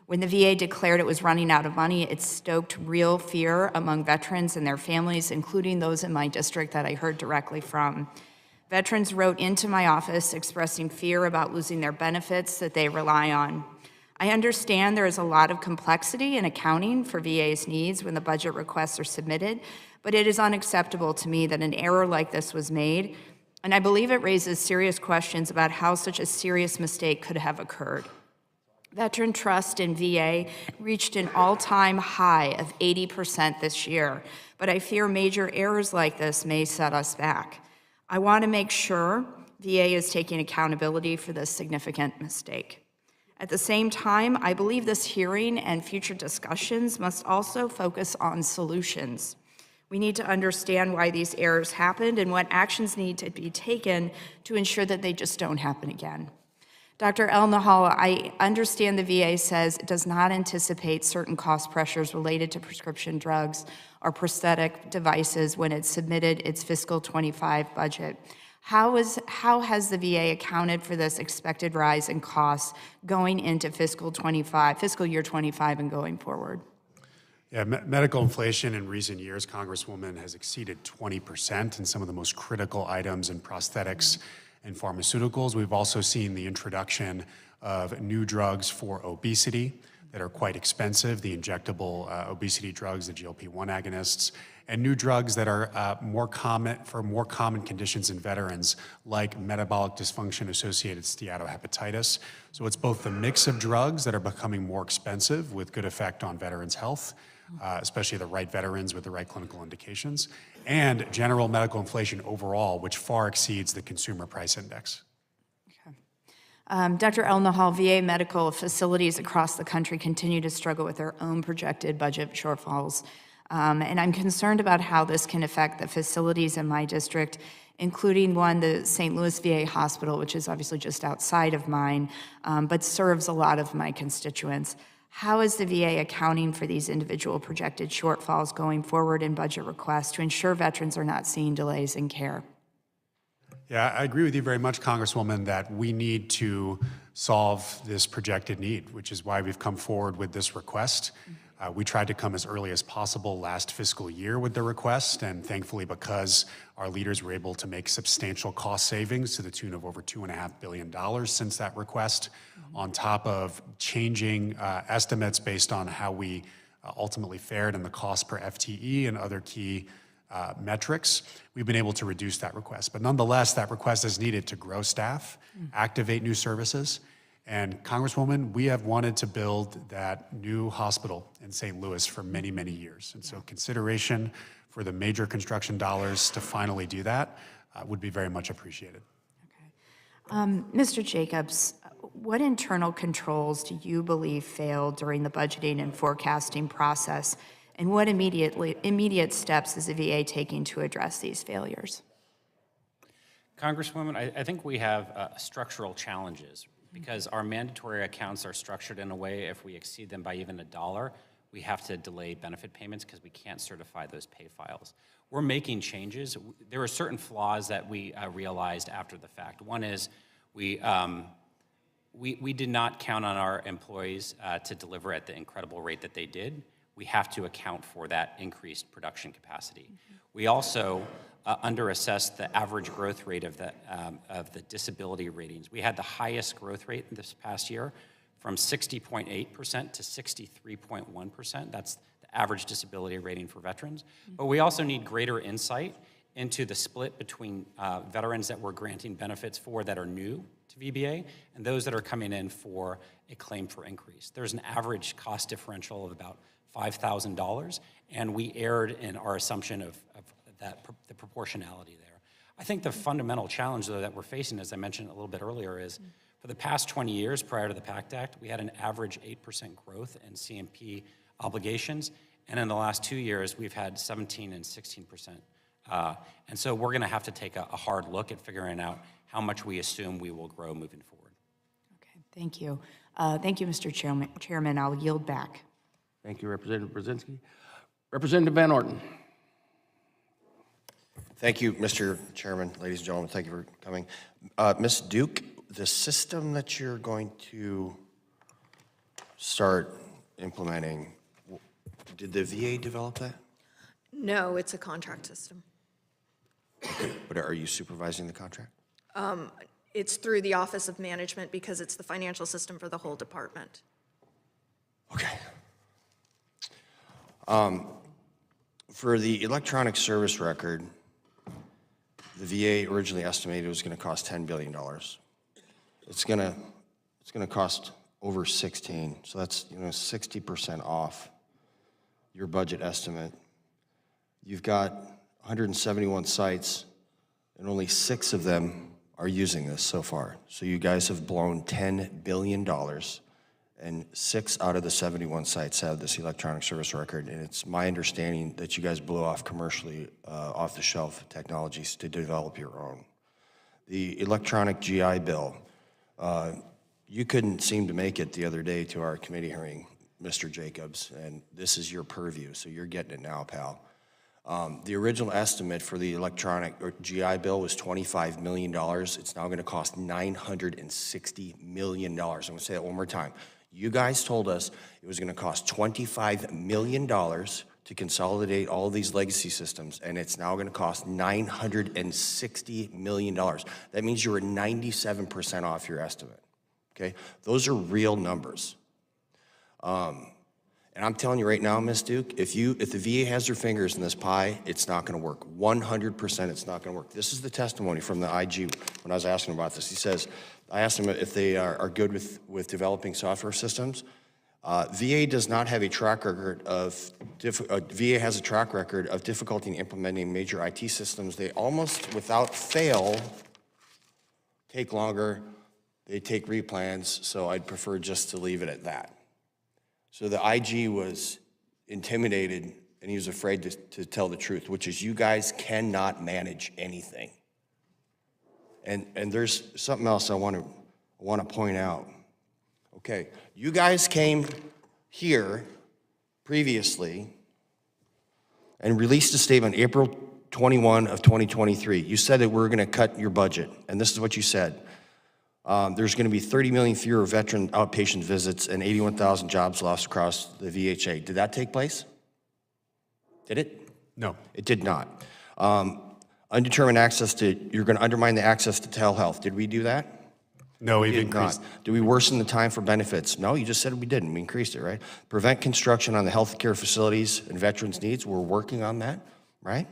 When the VA declared it was running out of money, it stoked real fear among veterans and their families, including those in my district that I heard directly from. Veterans wrote into my office expressing fear about losing their benefits that they rely on. I understand there is a lot of complexity in accounting for VA's needs when the budget requests are submitted, but it is unacceptable to me that an error like this was made, and I believe it raises serious questions about how such a serious mistake could have occurred. Veteran trust in VA reached an all-time high of 80% this year, but I fear major errors like this may set us back. I want to make sure VA is taking accountability for this significant mistake. At the same time, I believe this hearing and future discussions must also focus on solutions. We need to understand why these errors happened and what actions need to be taken to ensure that they just don't happen again. Dr. Elnahal, I understand the VA says it does not anticipate certain cost pressures related to prescription drugs or prosthetic devices when it submitted its fiscal 25 budget. How has the VA accounted for this expected rise in costs going into fiscal year 25 and going forward? Yeah, medical inflation in recent years, Congresswoman, has exceeded 20% in some of the most critical items in prosthetics and pharmaceuticals. We've also seen the introduction of new drugs for obesity that are quite expensive, the injectable obesity drugs, the GLP-1 agonists, and new drugs that are more common conditions in veterans, like metabolic dysfunction-associated steatohepatitis. So it's both the mix of drugs that are becoming more expensive with good effect on veterans' health, especially the right veterans with the right clinical indications, and general medical inflation overall, which far exceeds the consumer price index. Dr. Elnahal, VA medical facilities across the country continue to struggle with their own projected budget shortfalls. And I'm concerned about how this can affect the facilities in my district, including the St. Louis VA Hospital, which is obviously just outside of mine, but serves a lot of my constituents. How is the VA accounting for these individual projected shortfalls going forward in budget requests to ensure veterans are not seeing delays in care? Yeah, I agree with you very much, Congresswoman, that we need to solve this projected need, which is why we've come forward with this request. We tried to come as early as possible last fiscal year with the request, and thankfully, because our leaders were able to make substantial cost savings to the tune of over $2.5 billion since that request, on top of changing estimates based on how we ultimately fared in the cost per FTE and other key metrics, we've been able to reduce that request. But nonetheless, that request is needed to grow staff, activate new services. And Congresswoman, we have wanted to build that new hospital in St. Louis for many, many years. And so consideration for the major construction dollars to finally do that would be very much appreciated. Mr. Jacobs, what internal controls do you believe failed during the budgeting and forecasting process? And what immediate steps is the VA taking to address these failures? Congresswoman, I think we have structural challenges because our mandatory accounts are structured in a way, if we exceed them by even $1, we have to delay benefit payments because we can't certify those pay files. We're making changes. There are certain flaws that we realized after the fact. One is we did not count on our employees to deliver at the incredible rate that they did. We have to account for that increased production capacity. We also underassessed the average growth rate of the disability ratings. We had the highest growth rate this past year, from 60.8% to 63.1%. That's the average disability rating for veterans. But we also need greater insight into the split between veterans that we're granting benefits for that are new to VBA and those that are coming in for a claim for increase. There's an average cost differential of about $5,000, and we erred in our assumption of the proportionality there. I think the fundamental challenge, though, that we're facing, as I mentioned a little bit earlier, is for the past 20 years prior to the PACT Act, we had an average 8% growth in CMP obligations, and in the last 2 years, we've had 17 and 16%. And so we're going to have to take a hard look at figuring out how much we assume we will grow moving forward. Okay, thank you. Thank you, Mr. Chairman. I'll yield back. Thank you, Representative Brzezinski. Representative Van Orton. Thank you, Mr. Chairman, ladies and gentlemen, thank you for coming. Ms. Duke, the system that you're going to start implementing, did the VA develop that? No, it's a contract system. Okay, but are you supervising the contract? It's through the Office of Management because it's the financial system for the whole department. Okay. For the electronic service record, the VA originally estimated it was going to cost $10 billion. It's going to cost over 16, so that's 60% off your budget estimate. You've got 171 sites, and only 6 of them are using this so far. So you guys have blown $10 billion, and 6 out of the 71 sites have this electronic service record, and it's my understanding that you guys blew off commercially off-the-shelf technologies to develop your own. The electronic GI Bill, you couldn't seem to make it the other day to our committee hearing, Mr. Jacobs, and this is your purview, so you're getting it now, pal. The original estimate for the electronic or GI Bill was $25 million. It's now going to cost $960 million. I'm going to say that one more time. You guys told us it was going to cost $25 million to consolidate all of these legacy systems, and it's now going to cost $960 million. That means you were 97% off your estimate, okay? Those are real numbers. And I'm telling you right now, Ms. Duke, if the VA has their fingers in this pie, it's not going to work. 100% it's not going to work. This is the testimony from the IG when I was asking about this. He says, I asked him if they are good with developing software systems. VA does not have a track record of, VA has a track record of difficulty in implementing major IT systems. They almost without fail take longer, they take replans, so I'd prefer just to leave it at that. So the IG was intimidated and he was afraid to tell the truth, which is you guys cannot manage anything. And there's something else I want to point out. Okay, you guys came here previously and released a statement April 21 of 2023. You said that we're going to cut your budget, and this is what you said. There's going to be 30 million fewer veteran outpatient visits and 81,000 jobs lost across the VHA. Did that take place? Did it? No. It did not. Undetermined access to, you're going to undermine the access to telehealth. Did we do that? No, we've Did increased. not. Did we worsen the time for benefits? No, you just said we didn't. We increased it, right? Prevent construction on the healthcare facilities and veterans' needs. We're working on that, right?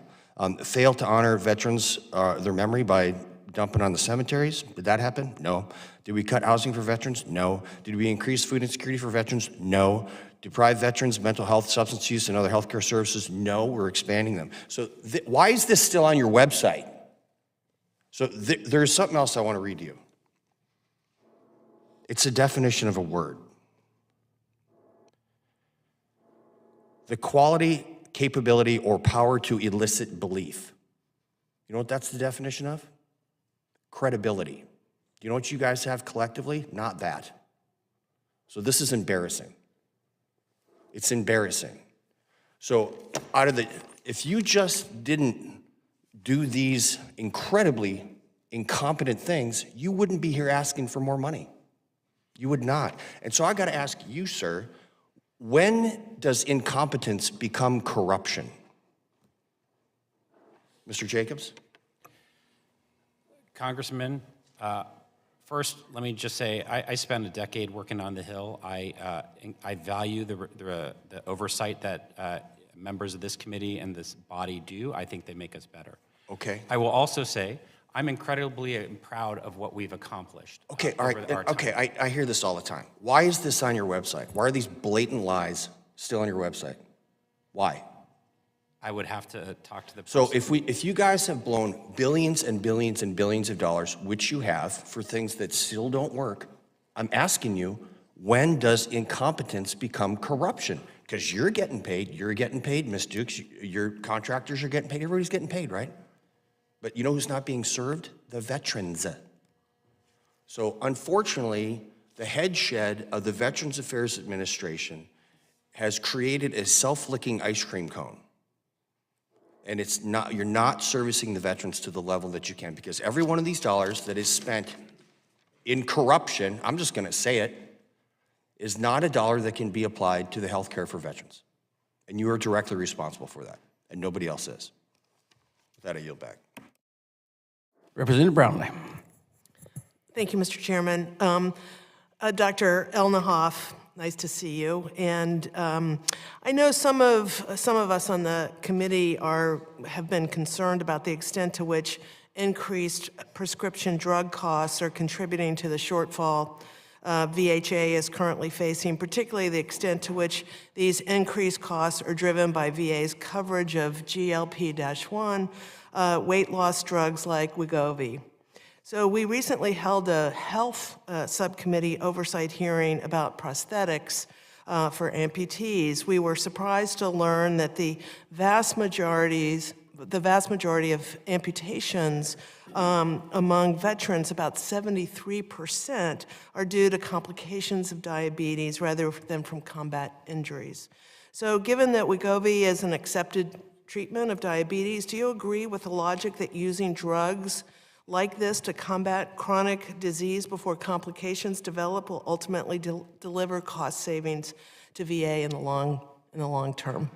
Fail to honor veterans, their memory by dumping on the cemeteries. Did that happen? No. Did we cut housing for veterans? No. Did we increase food insecurity for veterans? No. Deprive veterans of mental health, substance use, and other healthcare services? No, we're expanding them. So why is this still on your website? So there's something else I want to read to you. It's a definition of a word. The quality, capability, or power to elicit belief. You know what that's the definition of? Credibility. Do you know what you guys have collectively? Not that. So this is embarrassing. It's embarrassing. So if you just didn't do these incredibly incompetent things, you wouldn't be here asking for more money. You would not. And so I got to ask you, sir, when does incompetence become corruption? Mr. Jacobs? Congressman, first, let me just say, I spent a decade working on the Hill. I value the oversight that members of this committee and this body do. I think they make us better. Okay. I will also say, I'm incredibly proud of what we've accomplished. Okay, all right. Okay, I hear this all the time. Why is this on your website? Why are these blatant lies still on your website? Why? I would have to talk to the So person. if you guys have blown billions and billions and billions of dollars, which you have, for things that still don't work, I'm asking you, when does incompetence become corruption? Because you're getting paid, Ms. Dukes, your contractors are getting paid, everybody's getting paid, right? But you know who's not being served? The veterans. So unfortunately, the head shed of the Veterans Affairs Administration has created a self-licking ice cream cone. And it's not, you're not servicing the veterans to the level that you can, because every one of these dollars that is spent in corruption, I'm just gonna say it, is not a dollar that can be applied to the health care for veterans. And you are directly responsible for that, and nobody else is. With that, I yield back. Representative Brownlee. Thank you, Mr. Chairman. Dr. Elnahal, nice to see you. And I know some of us on the committee have been concerned about the extent to which increased prescription drug costs are contributing to the shortfall VHA is currently facing, particularly the extent to which these increased costs are driven by VA's coverage of GLP-1 weight loss drugs like Wegovy. So we recently held a health subcommittee oversight hearing about prosthetics for amputees. We were surprised to learn that the vast majority of amputations among veterans, about 73%, are due to complications of diabetes rather than from combat injuries. So given that Wegovy is an accepted treatment of diabetes, do you agree with the logic that using drugs like this to combat chronic disease before complications develop will ultimately deliver cost savings to VA in the long term?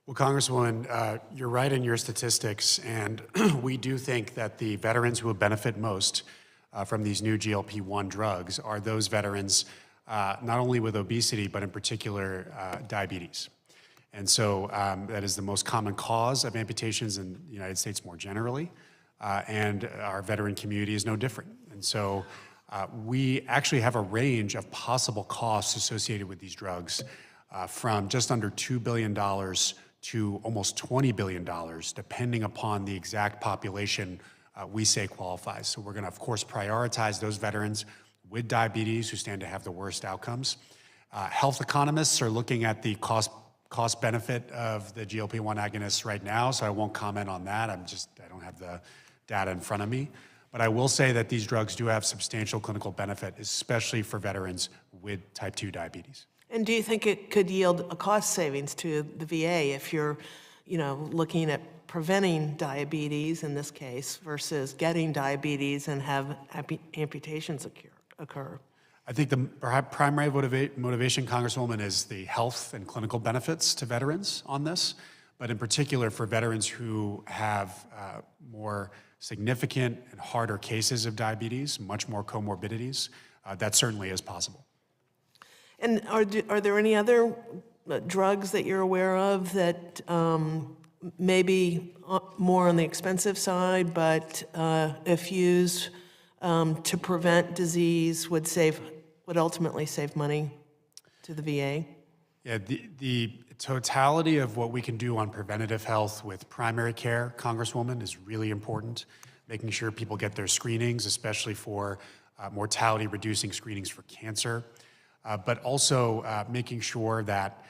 Well, Congresswoman, you're right in your statistics, and we do think that the veterans who will benefit most from these new GLP-1 drugs are those veterans not only with obesity, but in particular diabetes. And so that is the most common cause of amputations in the United States more generally, and our veteran community is no different. And so we actually have a range of possible costs associated with these drugs from just under $2 billion to almost $20 billion, depending upon the exact population we say qualifies. So we're gonna, of course, prioritize those veterans with diabetes who stand to have the worst outcomes. Health economists are looking at the cost benefit of the GLP-1 agonists right now, so I won't comment on that. I don't have the data in front of me. But I will say that these drugs do have substantial clinical benefit, especially for veterans with type 2 diabetes. And do you think it could yield a cost savings to the VA if you're, looking at preventing diabetes in this case versus getting diabetes and have amputations occur? I think the primary motivation, Congresswoman, is the health and clinical benefits to veterans on this, but in particular for veterans who have more significant and harder cases of diabetes, much more comorbidities, that certainly is possible. And are there any other drugs that you're aware of that may be more on the expensive side, but if used to prevent disease would ultimately save money to the VA? Yeah, the totality of what we can do on preventative health with primary care, Congresswoman, is really important. Making sure people get their screenings, especially for mortality-reducing screenings for cancer. But also making sure that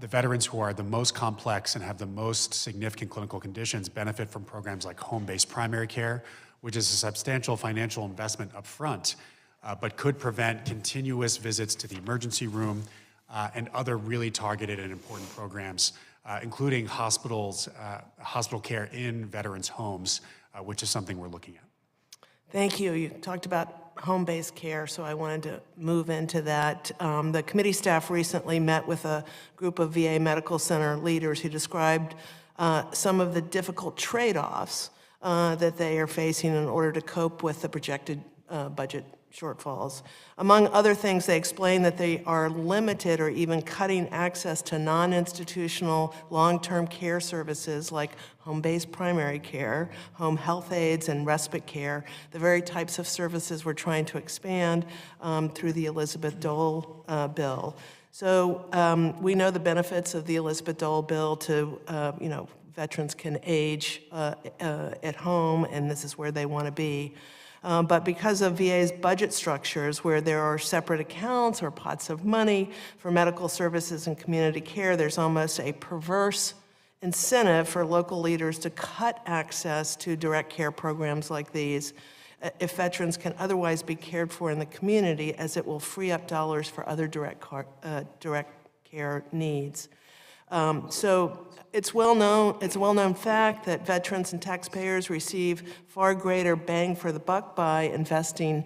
the veterans who are the most complex and have the most significant clinical conditions benefit from programs like home-based primary care, which is a substantial financial investment up front, but could prevent continuous visits to the emergency room and other really targeted and important programs, including hospital care in veterans' homes, which is something we're looking at. Thank you. You talked about home-based care, so I wanted to move into that. The committee staff recently met with a group of VA medical center leaders who described some of the difficult trade-offs that they are facing in order to cope with the projected budget shortfalls. Among other things, they explained that they are limited or even cutting access to non-institutional long-term care services like home-based primary care, home health aides, and respite care, the very types of services we're trying to expand through the Elizabeth Dole bill. So we know the benefits of the Elizabeth Dole bill to, veterans can age at home, and this is where they want to be. But because of VA's budget structures, where there are separate accounts or pots of money for medical services and community care, there's almost a perverse incentive for local leaders to cut access to direct care programs like these if veterans can otherwise be cared for in the community, as it will free up dollars for other direct care needs. So it's a well-known fact that veterans and taxpayers receive far greater bang for the buck by investing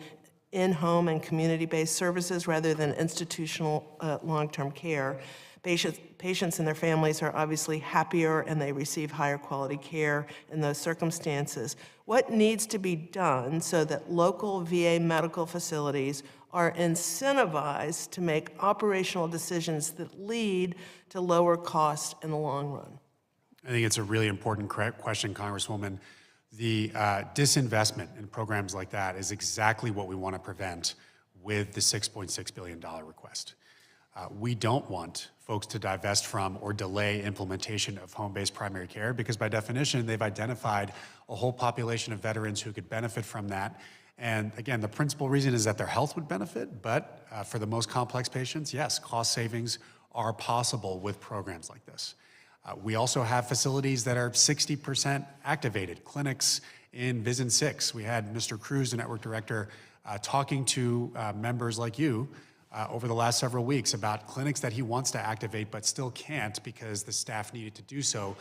in home and community-based services rather than institutional long-term care. Patients and their families are obviously happier and they receive higher quality care in those circumstances. What needs to be done so that local VA medical facilities are incentivized to make operational decisions that lead to lower costs in the long run? I think it's a really important question, Congresswoman. The disinvestment in programs like that is exactly what we want to prevent with the $6.6 billion request. We don't want folks to divest from or delay implementation of home-based primary care because by definition, they've identified a whole population of veterans who could benefit from that. And again, the principal reason is that their health would benefit, but for the most complex patients, yes, cost savings are possible with programs like this. We also have facilities that are 60% activated, clinics in Vision 6. We had Mr. Cruz, the network director, talking to members like you over the last several weeks about clinics that he wants to activate but still can't because the staff needed to do so,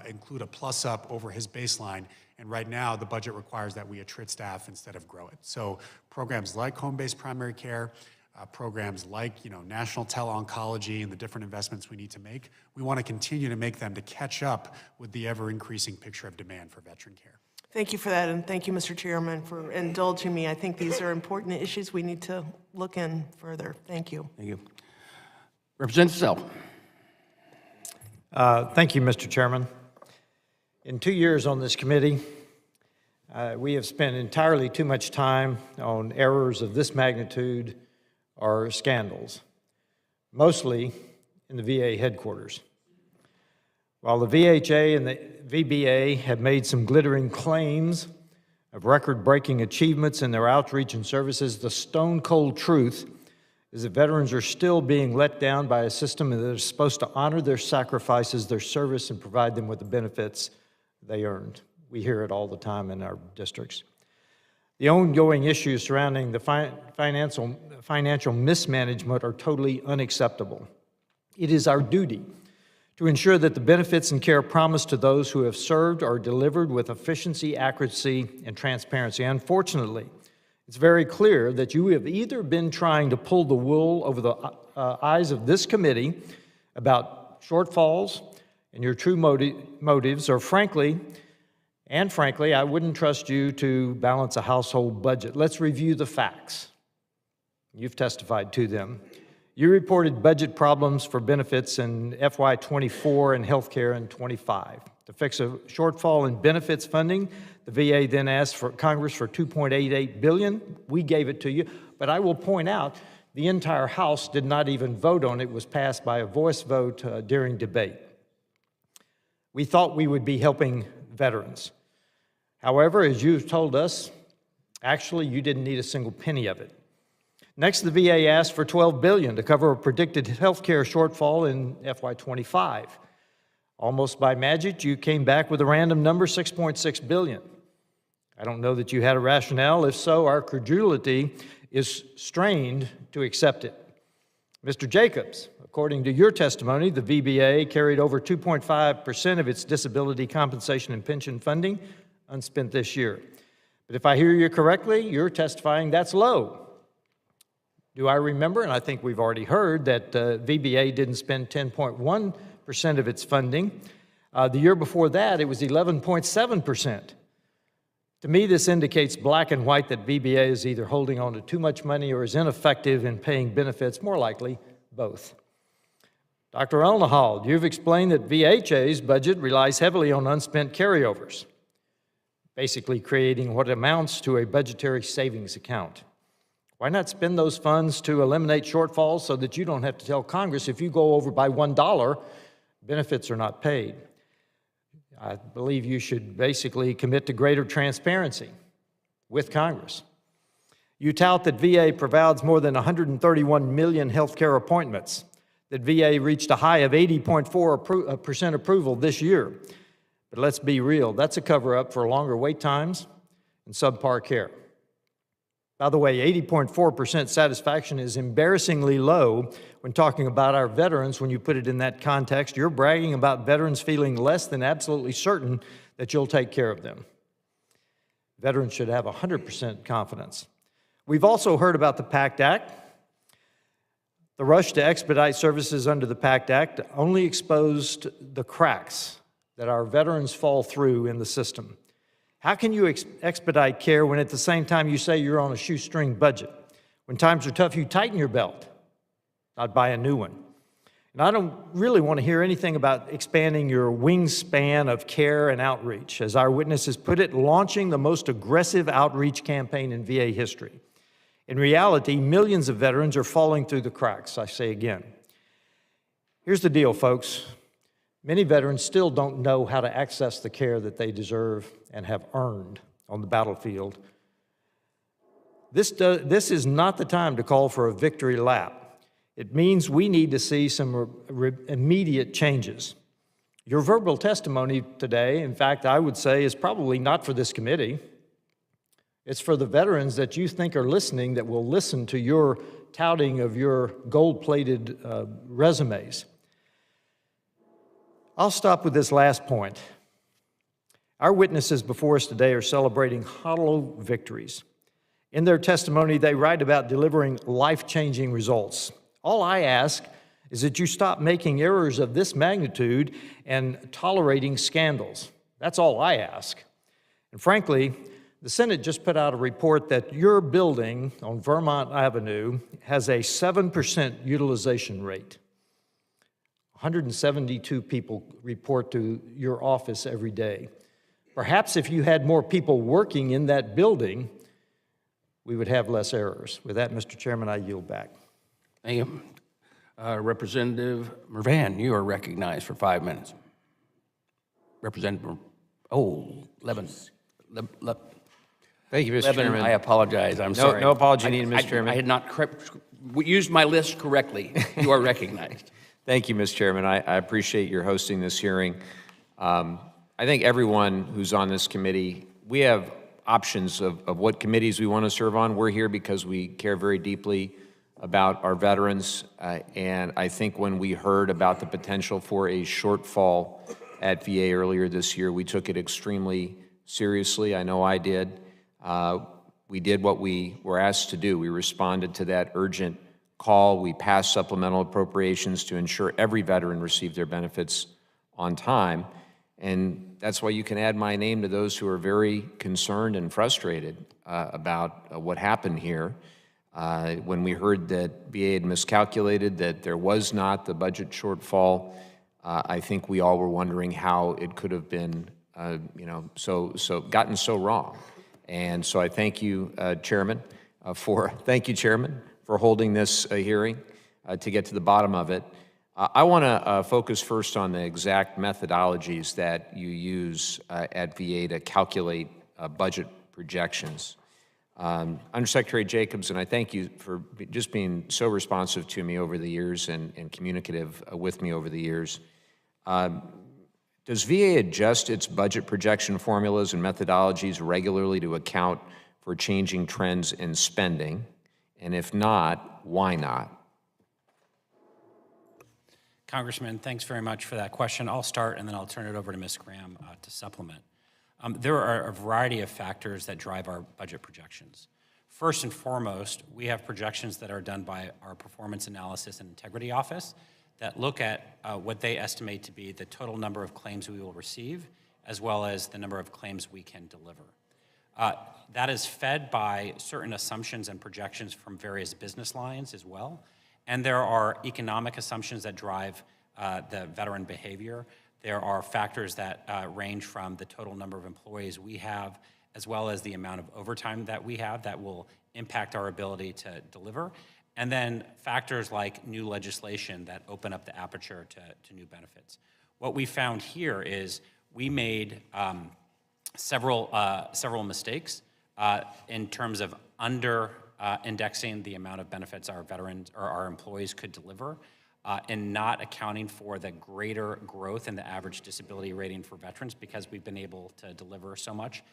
include a plus up over his baseline. And right now, the budget requires that we attrit staff instead of grow it. So programs like home-based primary care, programs like national tele-oncology and the different investments we need to make, we want to continue to make them to catch up with the ever-increasing picture of demand for veteran care. Thank you for that, and thank you, Mr. Chairman, for indulging me. I think these are important issues we need to look in further. Thank you. Thank you. Representative Self. Thank you, Mr. Chairman. In 2 years on this committee, we have spent entirely too much time on errors of this magnitude or scandals, mostly in the VA headquarters. While the VHA and the VBA have made some glittering claims of record-breaking achievements in their outreach and services, the stone-cold truth is that veterans are still being let down by a system that is supposed to honor their sacrifices, their service, and provide them with the benefits they earned. We hear it all the time in our districts. The ongoing issues surrounding the financial mismanagement are totally unacceptable. It is our duty to ensure that the benefits and care promised to those who have served are delivered with efficiency, accuracy, and transparency. Unfortunately, it's very clear that you have either been trying to pull the wool over the eyes of this committee about shortfalls and your true motives, or frankly, I wouldn't trust you to balance a household budget. Let's review the facts. You've testified to them. You reported budget problems for benefits in FY24 and healthcare in 25. To fix a shortfall in benefits funding, the VA then asked for Congress for $2.88 billion. We gave it to you, but I will point out the entire House did not even vote on it. It was passed by a voice vote during debate. We thought we would be helping veterans. However, as you've told us, actually you didn't need a single penny of it. Next, the VA asked for $12 billion to cover a predicted health care shortfall in FY25. Almost by magic, you came back with a random number, $6.6 billion. I don't know that you had a rationale. If so, our credulity is strained to accept it. Mr. Jacobs, according to your testimony, the VBA carried over 2.5% of its disability compensation and pension funding unspent this year. But if I hear you correctly, you're testifying that's low. Do I remember, and I think we've already heard, that VBA didn't spend 10.1% of its funding. The year before that, it was 11.7%. To me, this indicates black and white that VBA is either holding on to too much money or is ineffective in paying benefits, more likely both. Dr. Elnahal, you've explained that VHA's budget relies heavily on unspent carryovers, basically creating what amounts to a budgetary savings account. Why not spend those funds to eliminate shortfalls so that you don't have to tell Congress if you go over by $1, benefits are not paid? I believe you should basically commit to greater transparency with Congress. You tout that VA provides more than 131 million health care appointments, that VA reached a high of 80.4% approval this year. But let's be real, that's a cover-up for longer wait times and subpar care. By the way, 80.4% satisfaction is embarrassingly low when talking about our veterans. When you put it in that context, you're bragging about veterans feeling less than absolutely certain that you'll take care of them. Veterans should have 100% confidence. We've also heard about the PACT Act. The rush to expedite services under the PACT Act only exposed the cracks that our veterans fall through in the system. How can you expedite care when at the same time you say you're on a shoestring budget? When times are tough, you tighten your belt, not buy a new one. And I don't really want to hear anything about expanding your wingspan of care and outreach. As our witnesses put it, launching the most aggressive outreach campaign in VA history. In reality, millions of veterans are falling through the cracks, I say again. Here's the deal, folks. Many veterans still don't know how to access the care that they deserve and have earned on the battlefield. This is not the time to call for a victory lap. It means we need to see some immediate changes. Your verbal testimony today, in fact, I would say, is probably not for this committee. It's for the veterans that you think are listening, that will listen to your touting of your gold-plated resumes. I'll stop with this last point. Our witnesses before us today are celebrating hollow victories. In their testimony, they write about delivering life-changing results. All I ask is that you stop making errors of this magnitude and tolerating scandals. That's all I ask. And frankly, the Senate just put out a report that your building on Vermont Avenue has a 7% utilization rate. 172 people report to your office every day. Perhaps if you had more people working in that building, we would have less errors. With that, Mr. Chairman, I yield back. Thank you. Representative Mervan, you are recognized for 5 minutes. Representative, Levin. Thank you, Mr. Levin, Chairman. I apologize, I'm sorry. No apology needed, Mr. Chairman. I had not used my list correctly. You are recognized. Thank you, Mr. Chairman. I appreciate your hosting this hearing. I think everyone who's on this committee, we have options of what committees we want to serve on. We're here because we care very deeply about our veterans, and I think when we heard about the potential for a shortfall at VA earlier this year, we took it extremely seriously. I know I did. We did what we were asked to do. We responded to that urgent call. We passed supplemental appropriations to ensure every veteran received their benefits on time. And that's why you can add my name to those who are very concerned and frustrated about what happened here. When we heard that VA had miscalculated, that there was not the budget shortfall, I think we all were wondering how it could have been, gotten so wrong. And so I thank you, Chairman, for holding this hearing to get to the bottom of it. I want to focus first on the exact methodologies that you use at VA to calculate budget projections. Undersecretary Jacobs, and I thank you for just being so responsive to me over the years and communicative with me over the years. Does VA adjust its budget projection formulas and methodologies regularly to account for changing trends in spending? And if not, why not? Congressman, thanks very much for that question. I'll start and then I'll turn it over to Ms. Graham to supplement. There are a variety of factors that drive our budget projections. First and foremost, we have projections that are done by our Performance Analysis and Integrity Office that look at what they estimate to be the total number of claims we will receive, as well as the number of claims we can deliver. That is fed by certain assumptions and projections from various business lines as well. And there are economic assumptions that drive the veteran behavior. There are factors that range from the total number of employees we have, as well as the amount of overtime that we have that will impact our ability to deliver. And then factors like new legislation that open up the aperture to new benefits. What we found here is we made several mistakes in terms of indexing the amount of benefits our veterans or our employees could deliver, and not accounting for the greater growth in the average disability rating for veterans because we've been able to deliver so much.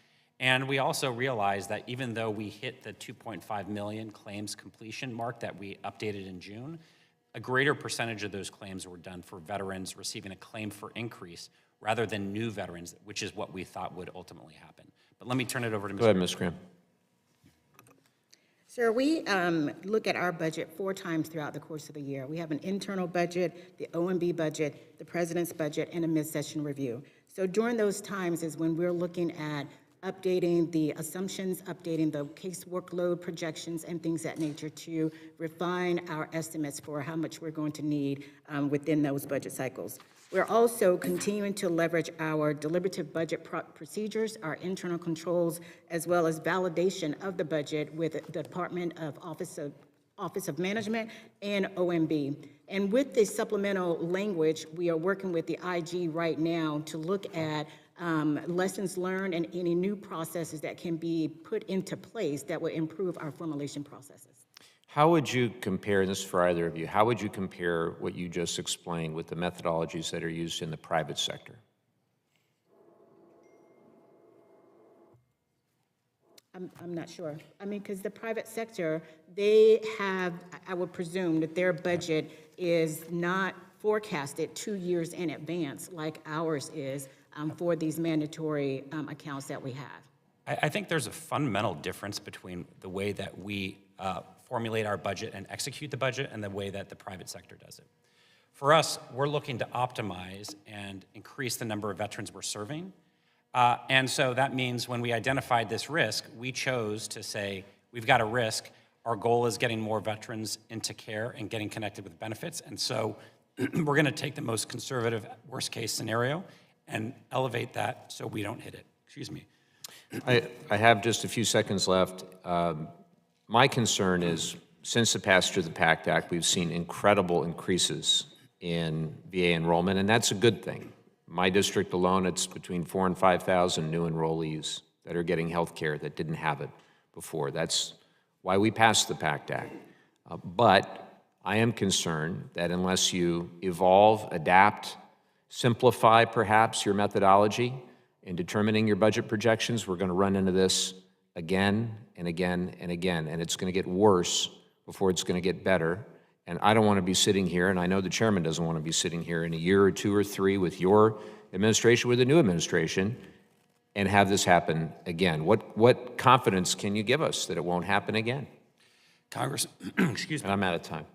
And we also realized that even though we hit the 2.5 million claims completion mark that we updated in June, a greater percentage of those claims were done for veterans receiving a claim for increase rather than new veterans, which is what we thought would ultimately happen. But let me turn it over to Ms. Go ahead, Ms. Graham. Sir, we look at our budget 4 times throughout the course of the year. We have an internal budget, the OMB budget, the president's budget, and a mid-session review. So during those times is when we're looking at updating the assumptions, updating the case workload projections, and things of that nature to refine our estimates for how much we're going to need within those budget cycles. We're also continuing to leverage our deliberative budget procedures, our internal controls, as well as validation of the budget with the Department of Office of Management and OMB. And with the supplemental language, we are working with the IG right now to look at lessons learned and any new processes that can be put into place that will improve our formulation processes. How would you compare, and this is for either of you, how would you compare what you just explained with the methodologies that are used in the private sector? I'm not sure. I mean, because the private sector, they have, I would presume that their budget is not forecasted 2 years in advance like ours is for these mandatory accounts that we have. I think there's a fundamental difference between the way that we formulate our budget and execute the budget and the way that the private sector does it. For us, we're looking to optimize and increase the number of veterans we're serving. And so that means when we identified this risk, we chose to say, we've got a risk. Our goal is getting more veterans into care and getting connected with benefits. And so we're going to take the most conservative worst case scenario and elevate that so we don't hit it. Excuse me. I have just a few seconds left. My concern is, since the passage of the PACT Act, we've seen incredible increases in VA enrollment, and that's a good thing. My district alone, it's between 4,000 and 5,000 new enrollees that are getting health care that didn't have it before. That's why we passed the PACT Act. But I am concerned that unless you evolve, adapt, simplify perhaps your methodology in determining your budget projections, we're going to run into this again and again and again, and it's going to get worse before it's going to get better. And I don't want to be sitting here, and I know the chairman doesn't want to be sitting here in a year or 2 or 3 with your administration, with the new administration, and have this happen again. What confidence can you give us that it won't happen again? Congress, excuse me. And I'm out of time.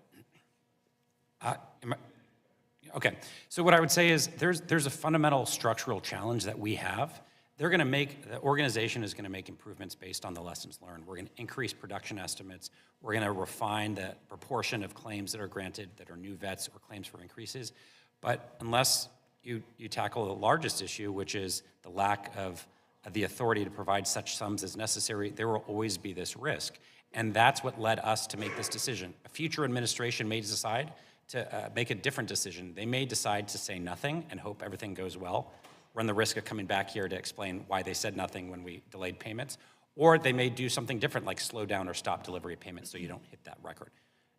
Okay, so what I would say is there's a fundamental structural challenge that we have. They're going to make, the organization is going to make improvements based on the lessons learned. We're going to increase production estimates. We're going to refine the proportion of claims that are granted that are new vets or claims for increases. But unless you tackle the largest issue, which is the lack of the authority to provide such sums as necessary, there will always be this risk. And that's what led us to make this decision. A future administration may decide to make a different decision. They may decide to say nothing and hope everything goes well, run the risk of coming back here to explain why they said nothing when we delayed payments, or they may do something different like slow down or stop delivery of payments so you don't hit that record.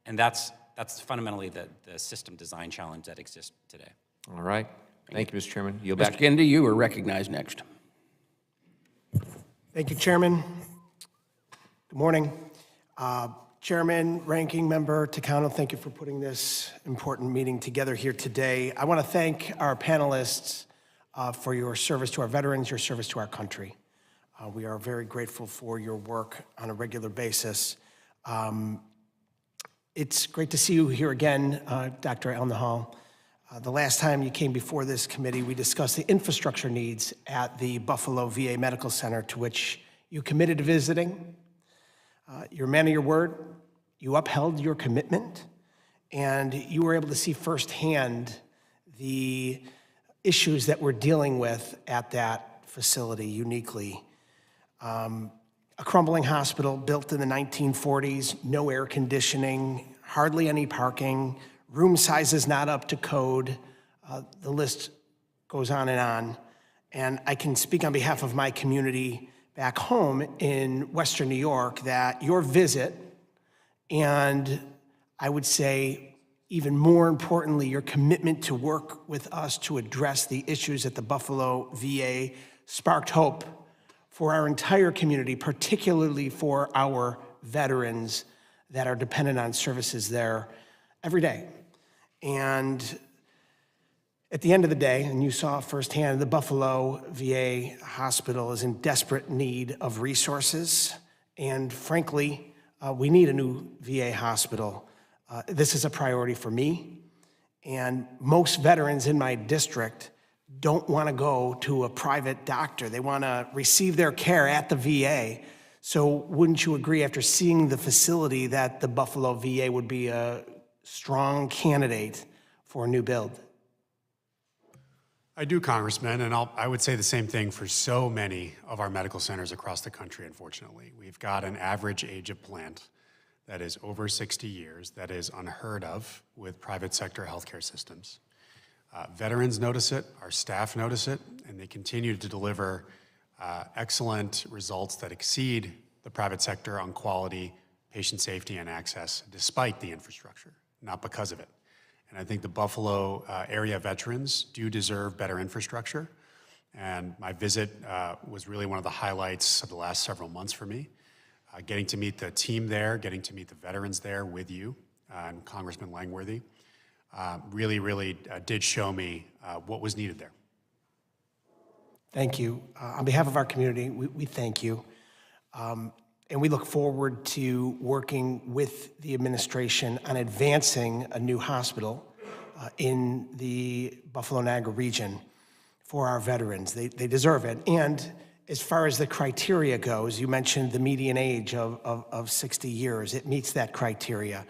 And that's fundamentally the system design challenge that exists today. All right. Thank you, Mr. Chairman. Yield Mr. back. Kennedy, you are recognized next. Thank you, Chairman. Good morning. Chairman, Ranking Member Takano, thank you for putting this important meeting together here today. I want to thank our panelists for your service to our veterans, your service to our country. We are very grateful for your work on a regular basis. It's great to see you here again, Dr. Elnahal. The last time you came before this committee, we discussed the infrastructure needs at the Buffalo VA Medical Center, to which you committed to visiting. You're a man of your word. You upheld your commitment, and you were able to see firsthand the issues that we're dealing with at that facility uniquely. A crumbling hospital built in the 1940s, no air conditioning, hardly any parking, room sizes not up to code. The list goes on. And I can speak on behalf of my community back home in Western New York that your visit, and I would say even more importantly, your commitment to work with us to address the issues at the Buffalo VA sparked hope for our entire community, particularly for our veterans that are dependent on services there every day. And at the end of the day, and you saw firsthand, the Buffalo VA hospital is in desperate need of resources. And frankly, we need a new VA hospital. This is a priority for me. And most veterans in my district don't want to go to a private doctor. They want to receive their care at the VA. So wouldn't you agree, after seeing the facility, that the Buffalo VA would be a strong candidate for a new build? I do, Congressman, and I would say the same thing for so many of our medical centers across the country, unfortunately. We've got an average age of plant that is over 60 years, that is unheard of with private sector healthcare systems. Veterans notice it, our staff notice it, and they continue to deliver excellent results that exceed the private sector on quality, patient safety, and access, despite the infrastructure, not because of it. And I think the Buffalo area veterans do deserve better infrastructure. And my visit was really one of the highlights of the last several months for me. Getting to meet the team there, getting to meet the veterans there with you and Congressman Langworthy really did show me what was needed there. Thank you. On behalf of our community, we thank you. And we look forward to working with the administration on advancing a new hospital in the Buffalo-Niagara region for our veterans. They deserve it. And as far as the criteria goes, you mentioned the median age of 60 years. It meets that criteria.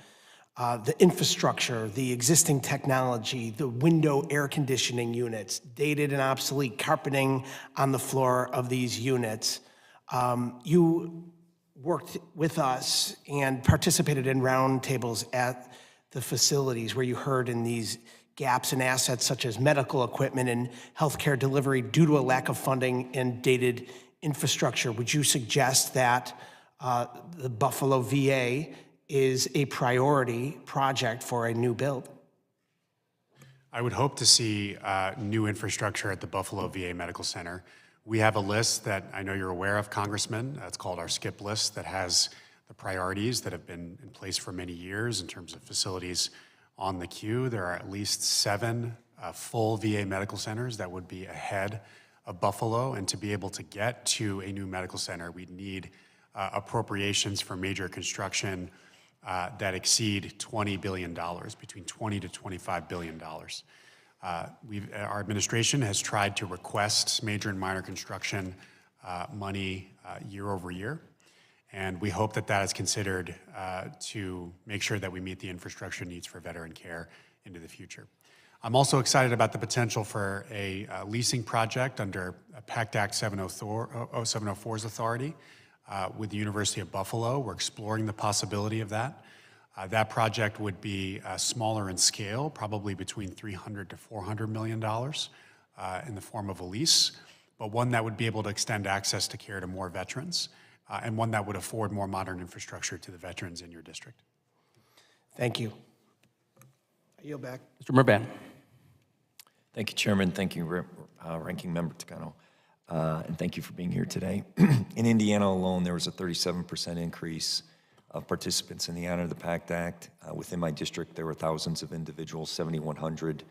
The infrastructure, the existing technology, the window air conditioning units, dated and obsolete carpeting on the floor of these units. You worked with us and participated in roundtables at the facilities where you heard in these gaps in assets such as medical equipment and healthcare delivery due to a lack of funding and dated infrastructure. Would you suggest that the Buffalo VA is a priority project for a new build? I would hope to see new infrastructure at the Buffalo VA Medical Center. We have a list that I know you're aware of, Congressman. It's called our SCIP list that has the priorities that have been in place for many years in terms of facilities on the queue. There are at least 7 full VA medical centers that would be ahead of Buffalo. And to be able to get to a new medical center, we'd need appropriations for major construction that exceed $20 billion, between $20 to $25 billion. Our administration has tried to request major and minor construction money year over year, and we hope that that is considered to make sure that we meet the infrastructure needs for veteran care into the future. I'm also excited about the potential for a leasing project under PACT Act 704's authority with the University of Buffalo. We're exploring the possibility of that. That project would be smaller in scale, probably between $300 to $400 million in the form of a lease, but one that would be able to extend access to care to more veterans, and one that would afford more modern infrastructure to the veterans in your district. Thank you. I yield back. Mr. Murban. Thank you, Chairman. Thank you, Ranking Member Takano. And thank you for being here today. In Indiana alone, there was a 37% increase of participants in the Honor of the PACT Act. Within my district, there were thousands of individuals, 7,100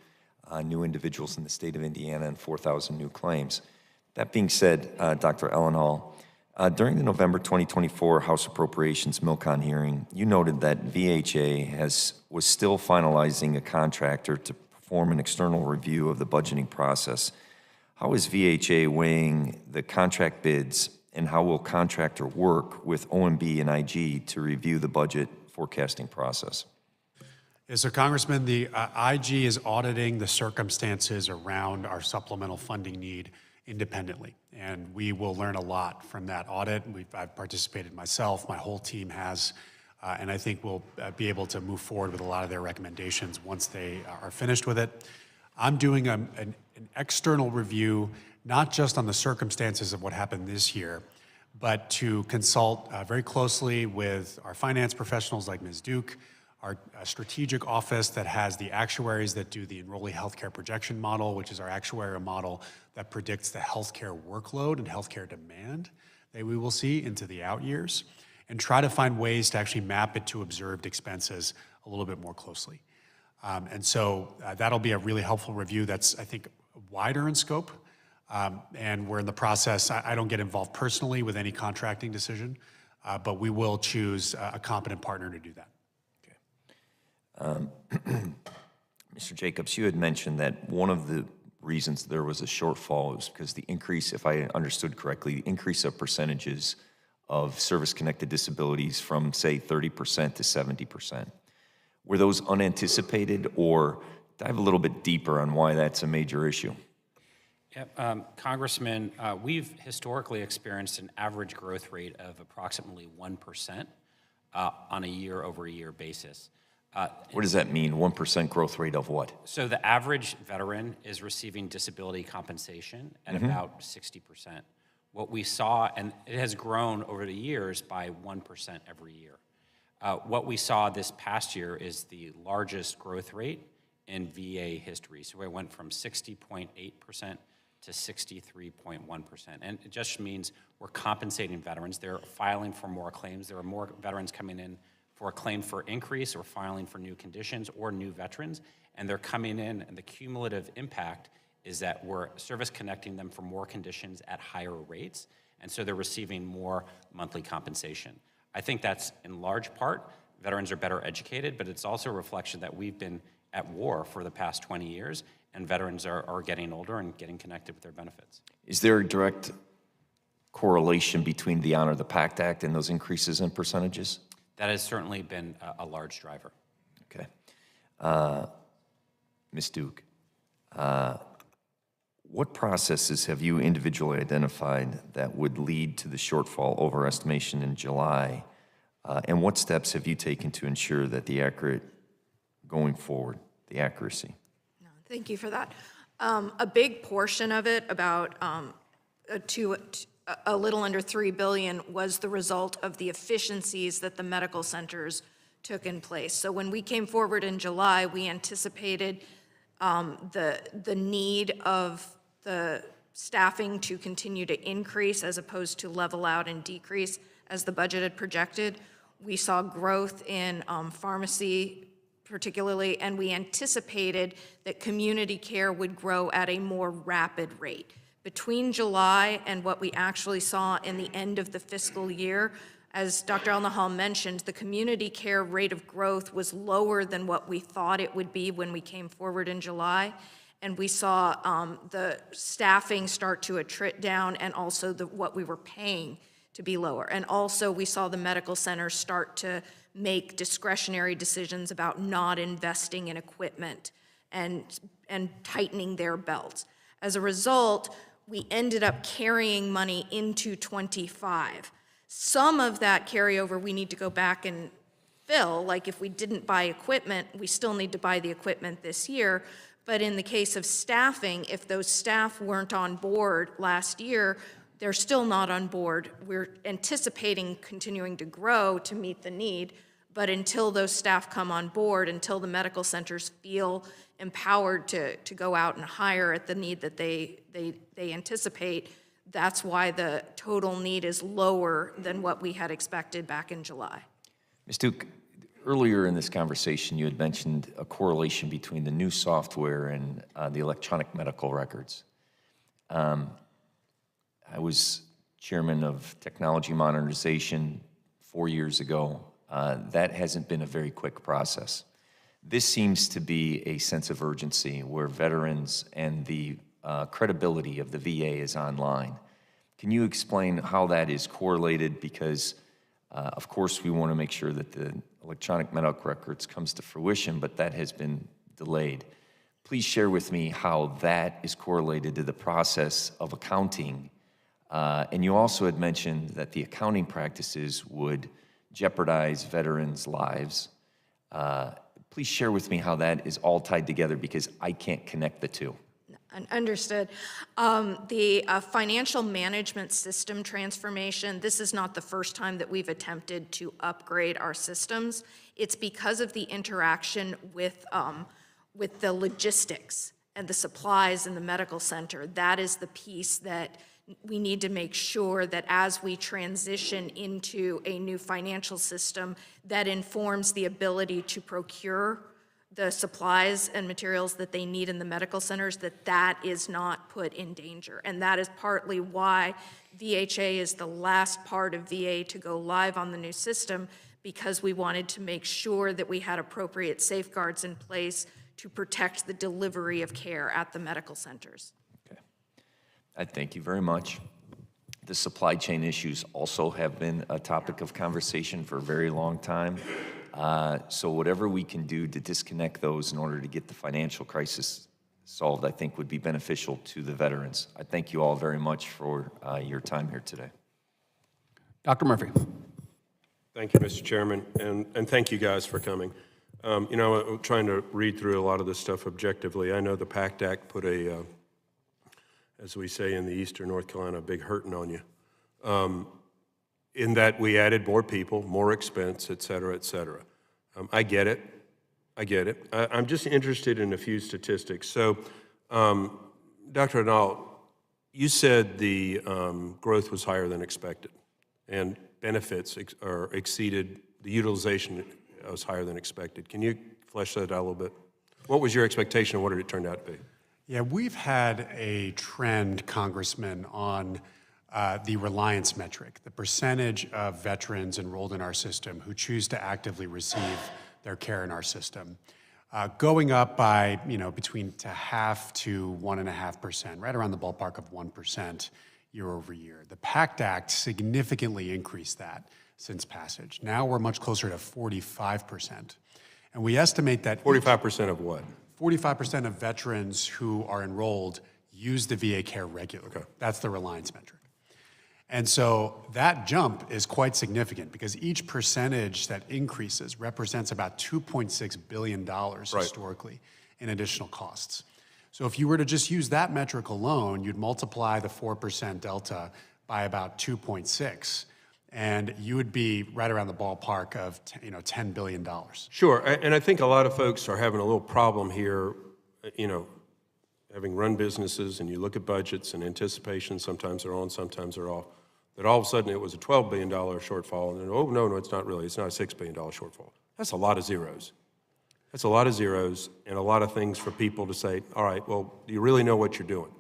new individuals in the state of Indiana, and 4,000 new claims. That being said, Dr. Elnahal, during the November 2024 House Appropriations MILCON hearing, you noted that VHA was still finalizing a contractor to perform an external review of the budgeting process. How is VHA weighing the contract bids, and how will contractor work with OMB and IG to review the budget forecasting process? Yeah, so Congressman, the IG is auditing the circumstances around our supplemental funding need independently, and we will learn a lot from that audit. I've participated myself, my whole team has, and I think we'll be able to move forward with a lot of their recommendations once they are finished with it. I'm doing an external review, not just on the circumstances of what happened this year, but to consult very closely with our finance professionals like Ms. Duke, our strategic office that has the actuaries that do the enrollee healthcare projection model, which is our actuarial model that predicts the healthcare workload and healthcare demand that we will see into the out years, and try to find ways to actually map it to observed expenses a little bit more closely. And so that'll be a really helpful review that's, I think, wider in scope. And we're in the process. I don't get involved personally with any contracting decision, but we will choose a competent partner to do that. Mr. Jacobs, you had mentioned that one of the reasons there was a shortfall was because the increase, if I understood correctly, the increase of percentages of service-connected disabilities from, say, 30% to 70%. Were those unanticipated, or dive a little bit deeper on why that's a major issue? Congressman, we've historically experienced an average growth rate of approximately 1% on a year-over-year basis. What does that mean, 1% growth rate of what? So the average veteran is receiving disability compensation at about 60%. What we saw, and it has grown over the years by 1% every year. What we saw this past year is the largest growth rate in VA history. So we went from 60.8% to 63.1%. And it just means we're compensating veterans. They're filing for more claims. There are more veterans coming in for a claim for increase or filing for new conditions or new veterans. And they're coming in, and the cumulative impact is that we're service connecting them for more conditions at higher rates. And so they're receiving more monthly compensation. I think that's in large part, veterans are better educated, but it's also a reflection that we've been at war for the past 20 years, and veterans are getting older and getting connected with their benefits. Is there a direct correlation between the Honor the PACT Act and those increases in percentages? That has certainly been a large driver. Okay. Ms. Duke, what processes have you individually identified that would lead to the shortfall overestimation in July? And what steps have you taken to ensure that the accuracy? Thank you for that. A big portion of it, about a little under $3 billion, was the result of the efficiencies that the medical centers took in place. So when we came forward in July, we anticipated the need of the staffing to continue to increase as opposed to level out and decrease as the budget had projected. We saw growth in pharmacy particularly, and we anticipated that community care would grow at a more rapid rate. Between July and what we actually saw in the end of the fiscal year, as Dr. Elnahal mentioned, the community care rate of growth was lower than what we thought it would be when we came forward in July. And we saw the staffing start to attrit down, and also what we were paying to be lower. And also we saw the medical centers start to make discretionary decisions about not investing in equipment and tightening their belts. As a result, we ended up carrying money into 25. Some of that carryover we need to go back and fill, like if we didn't buy equipment, we still need to buy the equipment this year. But in the case of staffing, if those staff weren't on board last year, they're still not on board. We're anticipating continuing to grow to meet the need, but until those staff come on board, until the medical centers feel empowered to go out and hire at the need that they anticipate, that's why the total need is lower than what we had expected back in July. Ms. Duke, earlier in this conversation, you had mentioned a correlation between the new software and the electronic medical records. I was chairman of technology modernization 4 years ago. That hasn't been a very quick process. This seems to be a sense of urgency where veterans and the credibility of the VA is online. Can you explain how that is correlated? Because, of course, we want to make sure that the electronic medical records comes to fruition, but that has been delayed. Please share with me how that is correlated to the process of accounting. And you also had mentioned that the accounting practices would jeopardize veterans' lives. Please share with me how that is all tied together, because I can't connect the two. Understood. The financial management system transformation, this is not the first time that we've attempted to upgrade our systems. It's because of the interaction with the logistics and the supplies in the medical center. That is the piece that we need to make sure that as we transition into a new financial system that informs the ability to procure the supplies and materials that they need in the medical centers, that is not put in danger. And that is partly why VHA is the last part of VA to go live on the new system, because we wanted to make sure that we had appropriate safeguards in place to protect the delivery of care at the medical centers. Okay. I thank you very much. The supply chain issues also have been a topic of conversation for a very long time. So whatever we can do to disconnect those in order to get the financial crisis solved, I think would be beneficial to the veterans. I thank you all very much for your time here today. Dr. Murphy. Thank you, Mr. Chairman, and thank you guys for coming. You know, I'm trying to read through a lot of this stuff objectively. I know the PACT Act put a, as we say in the eastern North Carolina, a big hurting on you. In that we added more people, more expense, et cetera, et cetera. I get it. I get it. I'm just interested in a few statistics. So, Dr. Elnahal, you said the growth was higher than expected, and benefits exceeded, the utilization was higher than expected. Can you flesh that out a little bit? What was your expectation, and what did it turn out to be? Yeah, we've had a trend, Congressman, on the reliance metric, the percentage of veterans enrolled in our system who choose to actively receive their care in our system, going up by, between 0.5% to 1.5%, right around the ballpark of 1% year over year. The PACT Act significantly increased that since passage. Now we're much closer to 45%. And we estimate that 45% of what? 45% of veterans who are enrolled use the VA care regularly. Okay. That's the reliance metric. And so that jump is quite significant because each percentage that increases represents about $2.6 billion historically in additional costs. So if you were to just use that metric alone, you'd multiply the 4% delta by about 2.6, and you would be right around the ballpark of $10 billion. Sure, and I think a lot of folks are having a little problem here, having run businesses, and you look at budgets and anticipation, sometimes they're on, sometimes they're off, that all of a sudden it was a $12 billion shortfall, and then, oh, no, it's not really, it's not a $6 billion shortfall. That's a lot of zeros. That's a lot of zeros and a lot of things for people to say, all right, well, do you really know what you're doing?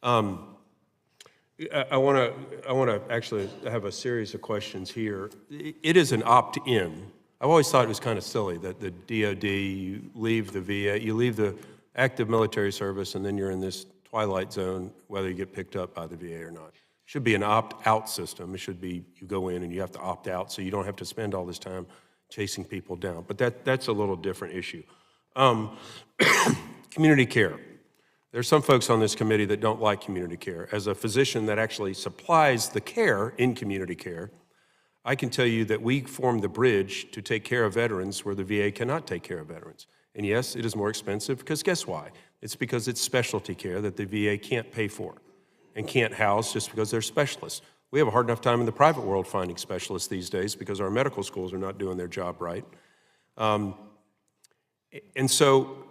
I want to actually have a series of questions here. It is an opt-in. I've always thought it was kind of silly that the DOD, you leave the VA, you leave the active military service, and then you're in this twilight zone, whether you get picked up by the VA or not. It should be an opt-out system. It should be you go in and you have to opt out, so you don't have to spend all this time chasing people down. But that's a little different issue. Community care. There's some folks on this committee that don't like community care. As a physician that actually supplies the care in community care, I can tell you that we form the bridge to take care of veterans where the VA cannot take care of veterans. And yes, it is more expensive because guess why? It's because it's specialty care that the VA can't pay for and can't house just because they're specialists. We have a hard enough time in the private world finding specialists these days because our medical schools are not doing their job right. And so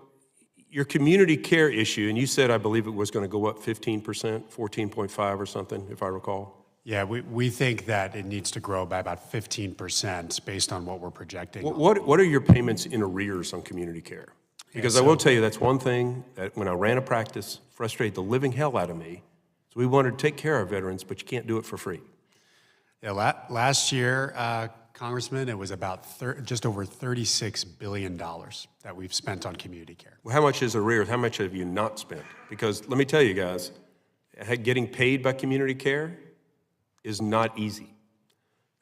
your community care issue, and you said, I believe it was going to go up 15%, 14.5 or something, if I recall. Yeah, we think that it needs to grow by about 15% based on what we're projecting. What are your payments in arrears on community care? Because I will tell you, that's one thing that when I ran a practice, frustrated the living hell out of me. So we wanted to take care of veterans, but you can't do it for free. Yeah, last year, Congressman, it was about just over $36 billion that we've spent on community care. Well, how much is arrears? How much have you not spent? Because let me tell you guys, getting paid by community care is not easy.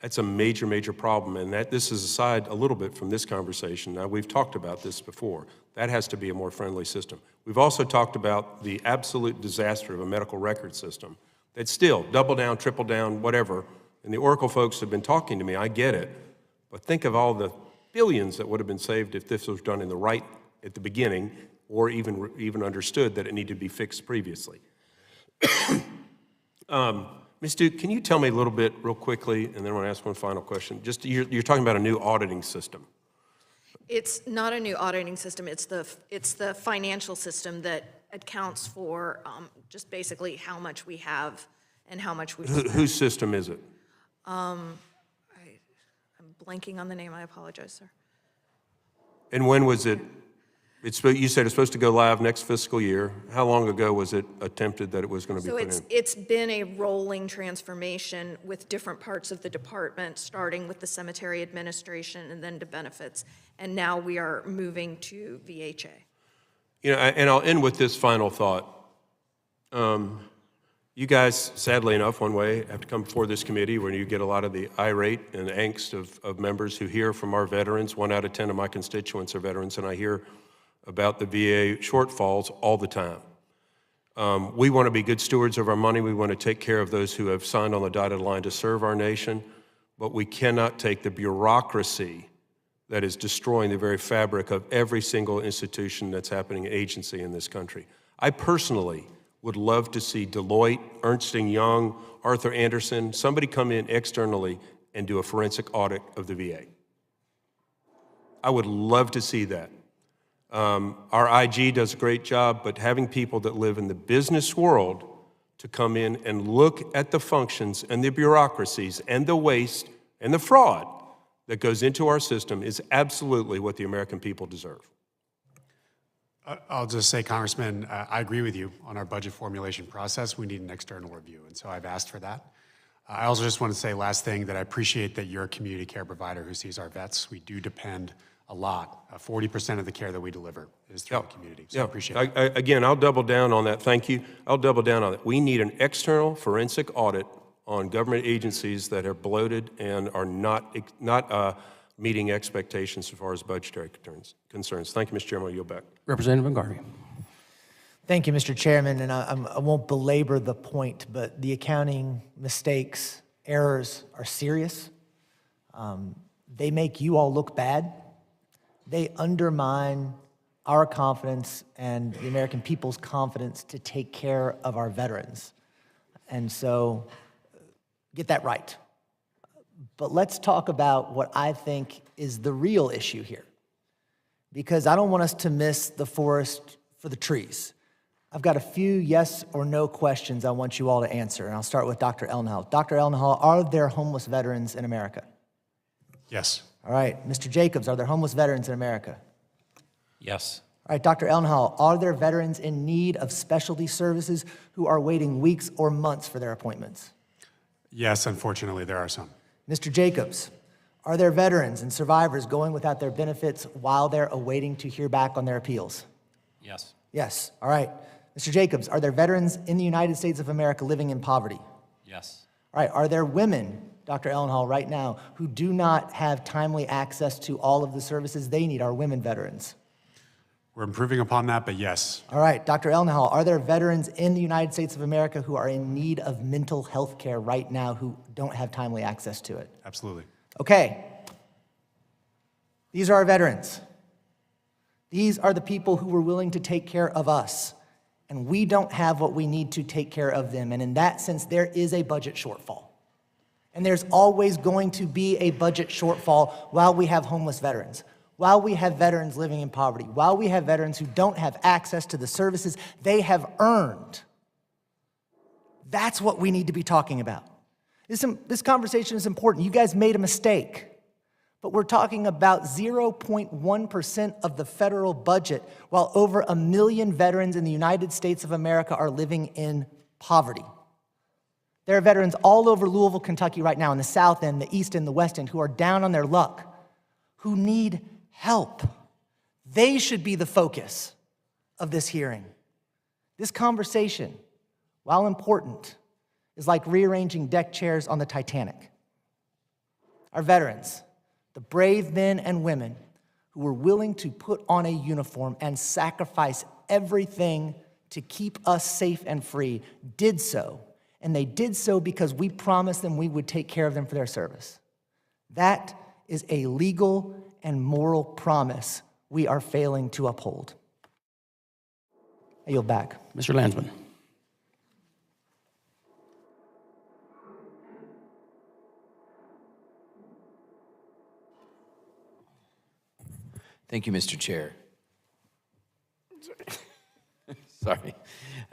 That's a major, major problem, and this is aside a little bit from this conversation. Now, we've talked about this before. That has to be a more friendly system. We've also talked about the absolute disaster of a medical record system that's still double down, triple down, whatever. And the Oracle folks have been talking to me, I get it, but think of all the billions that would have been saved if this was done in the right at the beginning or even understood that it needed to be fixed previously. Ms. Duke, can you tell me a little bit real quickly, and then I want to ask one final question. Just, you're talking about a new auditing system. It's not a new auditing system, it's the financial system that accounts for just basically how much we have and how much we've spent. Whose system is it? I'm blanking on the name, I apologize, sir. And when was it? You said it's supposed to go live next fiscal year. How long ago was it attempted that it was going to be put in? It's been a rolling transformation with different parts of the department, starting with the cemetery administration and then to benefits. And now we are moving to VHA. You know, and I'll end with this final thought. You guys, sadly enough, one way, have to come before this committee where you get a lot of the irate and angst of members who hear from our veterans. 1 out of 10 of my constituents are veterans, and I hear about the VA shortfalls all the time. We want to be good stewards of our money. We want to take care of those who have signed on the dotted line to serve our nation, but we cannot take the bureaucracy that is destroying the very fabric of every single institution that's happening, agency in this country. I personally would love to see Deloitte, Ernst & Young, Arthur Anderson, somebody come in externally and do a forensic audit of the VA. I would love to see that. Our IG does a great job, but having people that live in the business world to come in and look at the functions and the bureaucracies and the waste and the fraud that goes into our system is absolutely what the American people deserve. I'll just say, Congressman, I agree with you on our budget formulation process. We need an external review, and so I've asked for that. I also just want to say, last thing, that I appreciate that you're a community care provider who sees our vets. We do depend a lot. 40% of the care that we deliver is through the community, so I appreciate it. Again, I'll double down on that. Thank you. I'll double down on it. We need an external forensic audit on government agencies that are bloated and are not meeting expectations as far as budgetary concerns. Thank you, Mr. Chairman. I'll yield back. Representative Garvey. Thank you, Mr. Chairman, and I won't belabor the point, but the accounting mistakes, errors are serious. They make you all look bad. They undermine our confidence and the American people's confidence to take care of our veterans. And so, get that right. But let's talk about what I think is the real issue here, because I don't want us to miss the forest for the trees. I've got a few yes or no questions I want you all to answer, and I'll start with Dr. Elnahal. Dr. Elnahal, are there homeless veterans in America? Yes. All right. Mr. Jacobs, are there homeless veterans in America? Yes. All right, Dr. Elnahal, are there veterans in need of specialty services who are waiting weeks or months for their appointments? Yes, unfortunately, there are some. Mr. Jacobs, are there veterans and survivors going without their benefits while they're awaiting to hear back on their appeals? Yes. Yes. All right. Mr. Jacobs, are there veterans in the United States of America living in poverty? Yes. All right. Are there women, Dr. Elnahal, right now, who do not have timely access to all of the services they need? Are women veterans? We're improving upon that, but yes. All right. Dr. Elnahal, are there veterans in the United States of America who are in need of mental health care right now who don't have timely access to it? Absolutely. Okay. These are our veterans. These are the people who were willing to take care of us. And we don't have what we need to take care of them. And in that sense, there is a budget shortfall. And there's always going to be a budget shortfall while we have homeless veterans, while we have veterans living in poverty, while we have veterans who don't have access to the services they have earned. That's what we need to be talking about. This conversation is important. You guys made a mistake. But we're talking about 0.1% of the federal budget, while over 1 million veterans in the United States of America are living in poverty. There are veterans all over Louisville, Kentucky right now, in the South End, the East End, the West End, who are down on their luck, who need help. They should be the focus of this hearing. This conversation, while important, is like rearranging deck chairs on the Titanic. Our veterans, the brave men and women who were willing to put on a uniform and sacrifice everything to keep us safe and free, did so. And they did so because we promised them we would take care of them for their service. That is a legal and moral promise we are failing to uphold. I yield back. Mr. Landsman. Thank you, Mr. Chair. Sorry.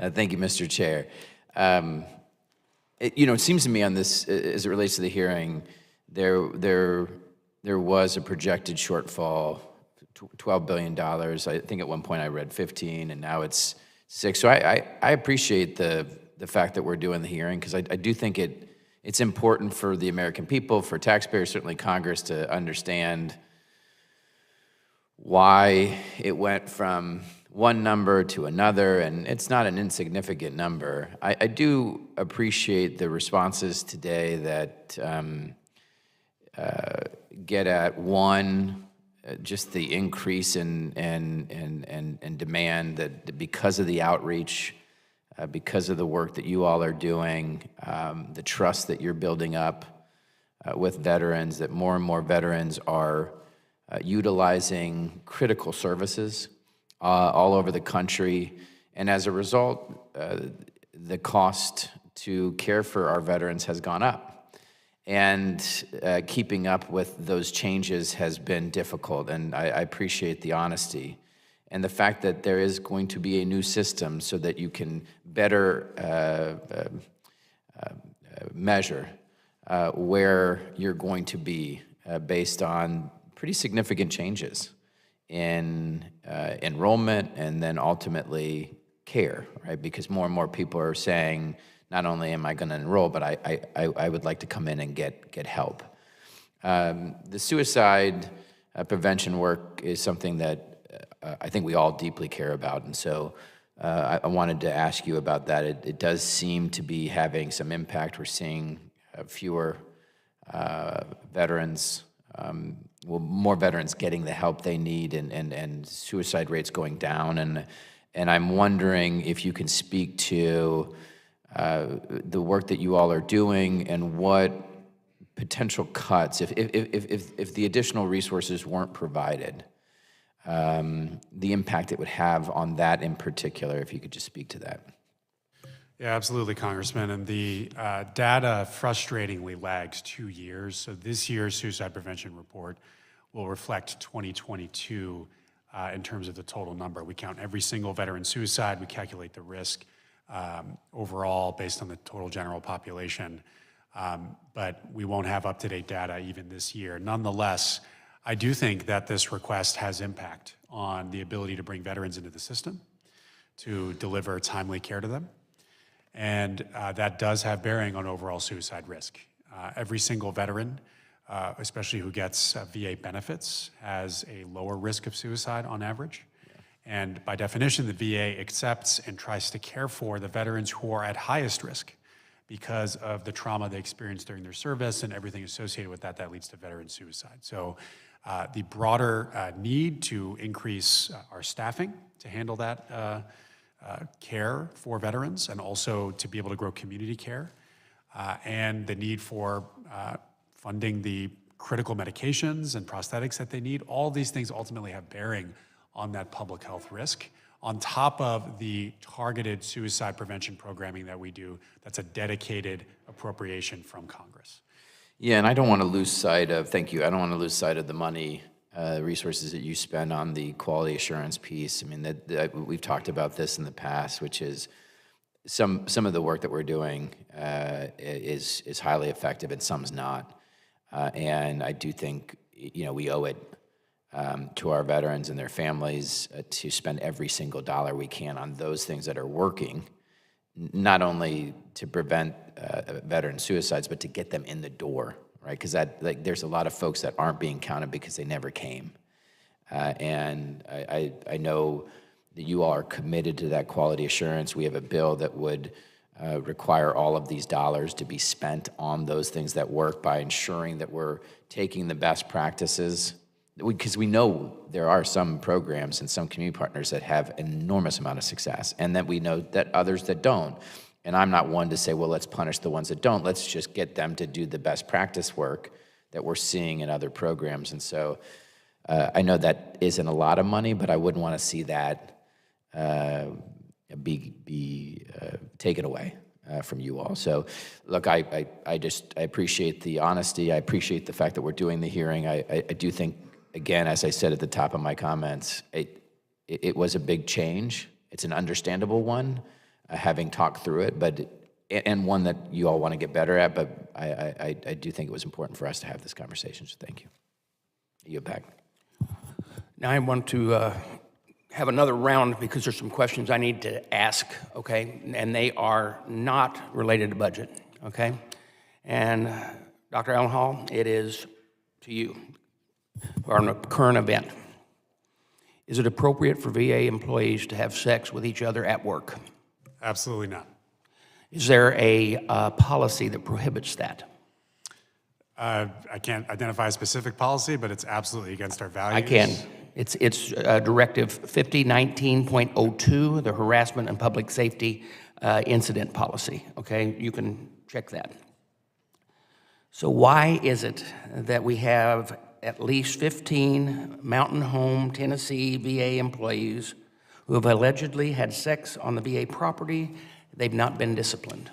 Thank you, Mr. Chair. It seems to me on this, as it relates to the hearing, there was a projected shortfall, $12 billion. I think at one point I read 15, and now it's 6. So I appreciate the fact that we're doing the hearing, because I do think it's important for the American people, for taxpayers, certainly Congress, to understand why it went from one number to another, and it's not an insignificant number. I do appreciate the responses today that get at one, just the increase in demand that because of the outreach, because of the work that you all are doing, the trust that you're building up with veterans, that more and more veterans are utilizing critical services all over the country. And as a result, the cost to care for our veterans has gone up. And keeping up with those changes has been difficult, and I appreciate the honesty. And the fact that there is going to be a new system so that you can better measure where you're going to be based on pretty significant changes in enrollment and then ultimately care, right? Because more and more people are saying, not only am I going to enroll, but I would like to come in and get help. The suicide prevention work is something that I think we all deeply care about, and so I wanted to ask you about that. It does seem to be having some impact. We're seeing fewer veterans, more veterans getting the help they need, and suicide rates going down. And I'm wondering if you can speak to the work that you all are doing and what potential cuts, if the additional resources weren't provided, the impact it would have on that in particular, if you could just speak to that. Yeah, absolutely, Congressman. And the data frustratingly lags 2 years. So this year's suicide prevention report will reflect 2022 in terms of the total number. We count every single veteran suicide. We calculate the risk overall based on the total general population. But we won't have up-to-date data even this year. Nonetheless, I do think that this request has impact on the ability to bring veterans into the system, to deliver timely care to them. And that does have bearing on overall suicide risk. Every single veteran, especially who gets VA benefits, has a lower risk of suicide on average. And by definition, the VA accepts and tries to care for the veterans who are at highest risk because of the trauma they experienced during their service and everything associated with that leads to veteran suicide. So the broader need to increase our staffing to handle that care for veterans, and also to be able to grow community care, and the need for funding the critical medications and prosthetics that they need. All these things ultimately have bearing on that public health risk, on top of the targeted suicide prevention programming that we do. That's a dedicated appropriation from Congress. Yeah, and I don't want to lose sight of, thank you, I don't want to lose sight of the money, resources that you spend on the quality assurance piece. I mean, we've talked about this in the past, which is some of the work that we're doing is highly effective and some's not. And I do think, we owe it to our veterans and their families to spend every single dollar we can on those things that are working, not only to prevent veteran suicides, but to get them in the door, right? Because there's a lot of folks that aren't being counted because they never came. And I know that you all are committed to that quality assurance. We have a bill that would require all of these dollars to be spent on those things that work by ensuring that we're taking the best practices, because we know there are some programs and some community partners that have an enormous amount of success, and that we know that others that don't. And I'm not one to say, well, let's punish the ones that don't. Let's just get them to do the best practice work that we're seeing in other programs. And so I know that isn't a lot of money, but I wouldn't want to see that be taken away from you all. So, look, I appreciate the honesty. I appreciate the fact that we're doing the hearing. I do think, again, as I said at the top of my comments, it was a big change. It's an understandable one, having talked through it, and one that you all want to get better at, but I do think it was important for us to have this conversation, so thank you. You back. Now I want to have another round because there's some questions I need to ask, okay? And they are not related to budget, okay? And Dr. Elnahal, it is to you on a current event. Is it appropriate for VA employees to have sex with each other at work? Absolutely not. Is there a policy that prohibits that? I can't identify a specific policy, but it's absolutely against our values. I can. It's Directive 5019.02, the Harassment and Public Safety Incident Policy, okay? You can check that. So why is it that we have at least 15 Mountain Home, Tennessee VA employees who have allegedly had sex on the VA property? They've not been disciplined.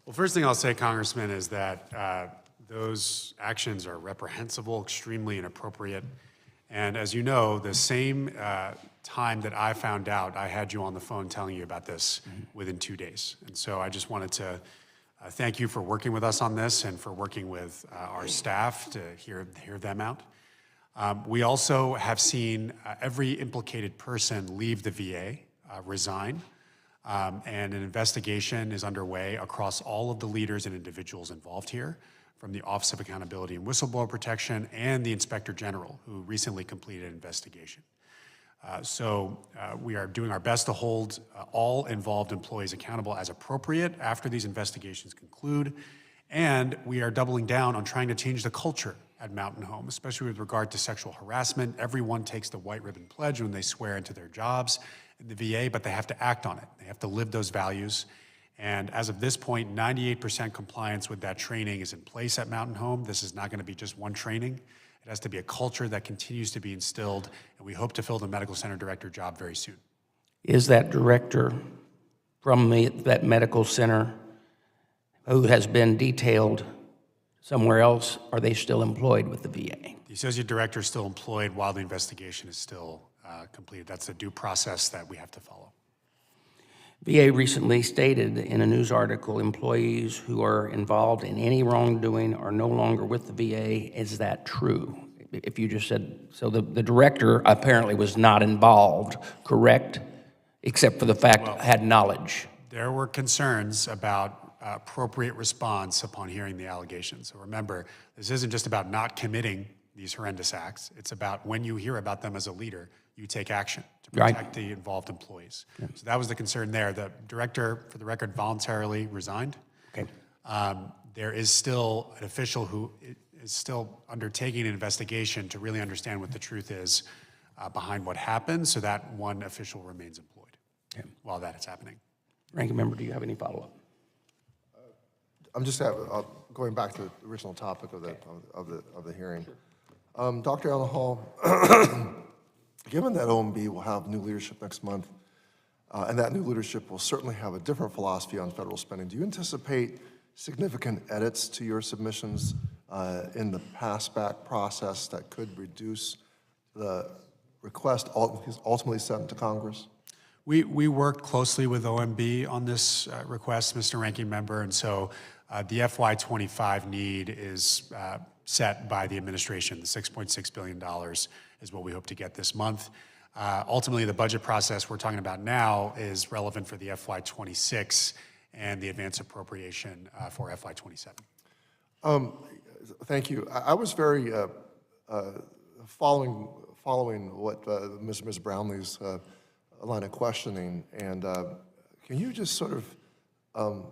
Well, first thing I'll say, Congressman, is that those actions are reprehensible, extremely inappropriate. And as you know, the same time that I found out, I had you on the phone telling you about this within 2 days. And so I just wanted to thank you for working with us on this and for working with our staff to hear them out. We also have seen every implicated person leave the VA, resign, and an investigation is underway across all of the leaders and individuals involved here, from the Office of Accountability and Whistleblower Protection and the Inspector General, who recently completed an investigation. So we are doing our best to hold all involved employees accountable as appropriate after these investigations conclude, and we are doubling down on trying to change the culture at Mountain Home, especially with regard to sexual harassment. Everyone takes the white ribbon pledge when they swear into their jobs in the VA, but they have to act on it. They have to live those values. And as of this point, 98% compliance with that training is in place at Mountain Home. This is not going to be just one training. It has to be a culture that continues to be instilled, and we hope to fill the medical center director job very soon. Is that director from that medical center who has been detailed somewhere else, are they still employed with the VA? The associate director is still employed while the investigation is still completed. That's a due process that we have to follow. VA recently stated in a news article, employees who are involved in any wrongdoing are no longer with the VA. Is that true? If you just said, so the director apparently was not involved, correct? Except for the fact had knowledge. There were concerns about appropriate response upon hearing the allegations. So remember, this isn't just about not committing these horrendous acts. It's about when you hear about them as a leader, you take action to protect the involved employees. Yeah. So that was the concern there. The director, for the record, voluntarily resigned. Okay. There is still an official who is still undertaking an investigation to really understand what the truth is behind what happened, so that one official remains employed while that is happening. Ranking member, do you have any follow-up? I'm just going back to the original topic of the hearing. Dr. Elnahal, given that OMB will have new leadership next month, and that new leadership will certainly have a different philosophy on federal spending, do you anticipate significant edits to your submissions in the pass-back process that could reduce the request ultimately sent to Congress? We work closely with OMB on this request, Mr. Ranking Member, and so the FY25 need is set by the administration. The $6.6 billion is what we hope to get this month. Ultimately, the budget process we're talking about now is relevant for the FY26 and the advance appropriation for FY27. Thank you. I was very following what Ms. Brownlee's line of questioning, and can you just sort of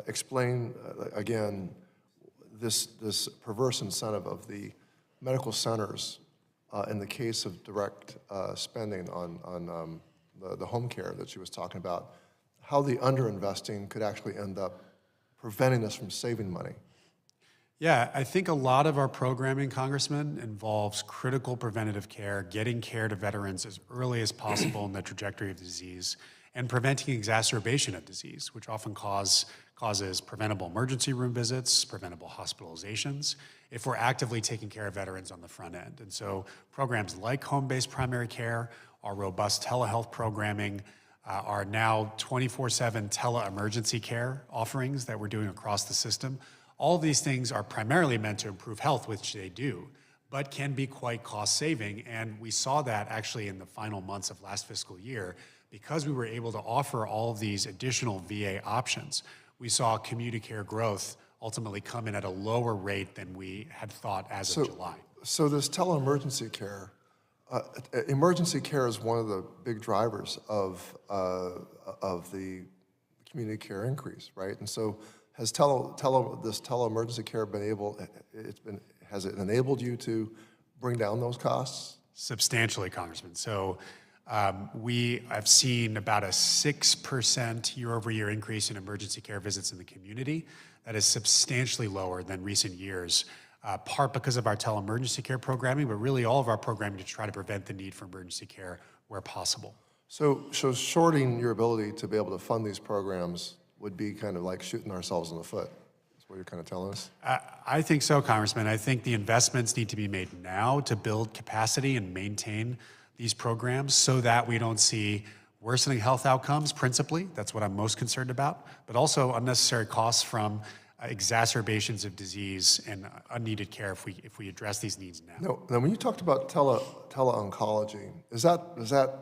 explain again this perverse incentive of the medical centers in the case of direct spending on the home care that she was talking about, how the underinvesting could actually end up preventing us from saving money? Yeah, I think a lot of our programming, Congressman, involves critical preventative care, getting care to veterans as early as possible in the trajectory of disease, and preventing exacerbation of disease, which often causes preventable emergency room visits, preventable hospitalizations, if we're actively taking care of veterans on the front end. And so programs like home-based primary care, our robust telehealth programming, our now 24/7 tele-emergency care offerings that we're doing across the system, all of these things are primarily meant to improve health, which they do, but can be quite cost-saving. And we saw that actually in the final months of last fiscal year. Because we were able to offer all of these additional VA options, we saw community care growth ultimately come in at a lower rate than we had thought as of July. So this tele-emergency care, emergency care is one of the big drivers of the community care increase, right? And so has this tele-emergency care been able, has it enabled you to bring down those costs? Substantially, Congressman. So we have seen about a 6% year-over-year increase in emergency care visits in the community. That is substantially lower than recent years, part because of our tele-emergency care programming, but really all of our programming to try to prevent the need for emergency care where possible. So shorting your ability to be able to fund these programs would be kind of like shooting ourselves in the foot. That's what you're kind of telling us? I think so, Congressman. I think the investments need to be made now to build capacity and maintain these programs so that we don't see worsening health outcomes, principally. That's what I'm most concerned about, but also unnecessary costs from exacerbations of disease and unneeded care if we address these needs now. No, now when you talked about tele-oncology, is that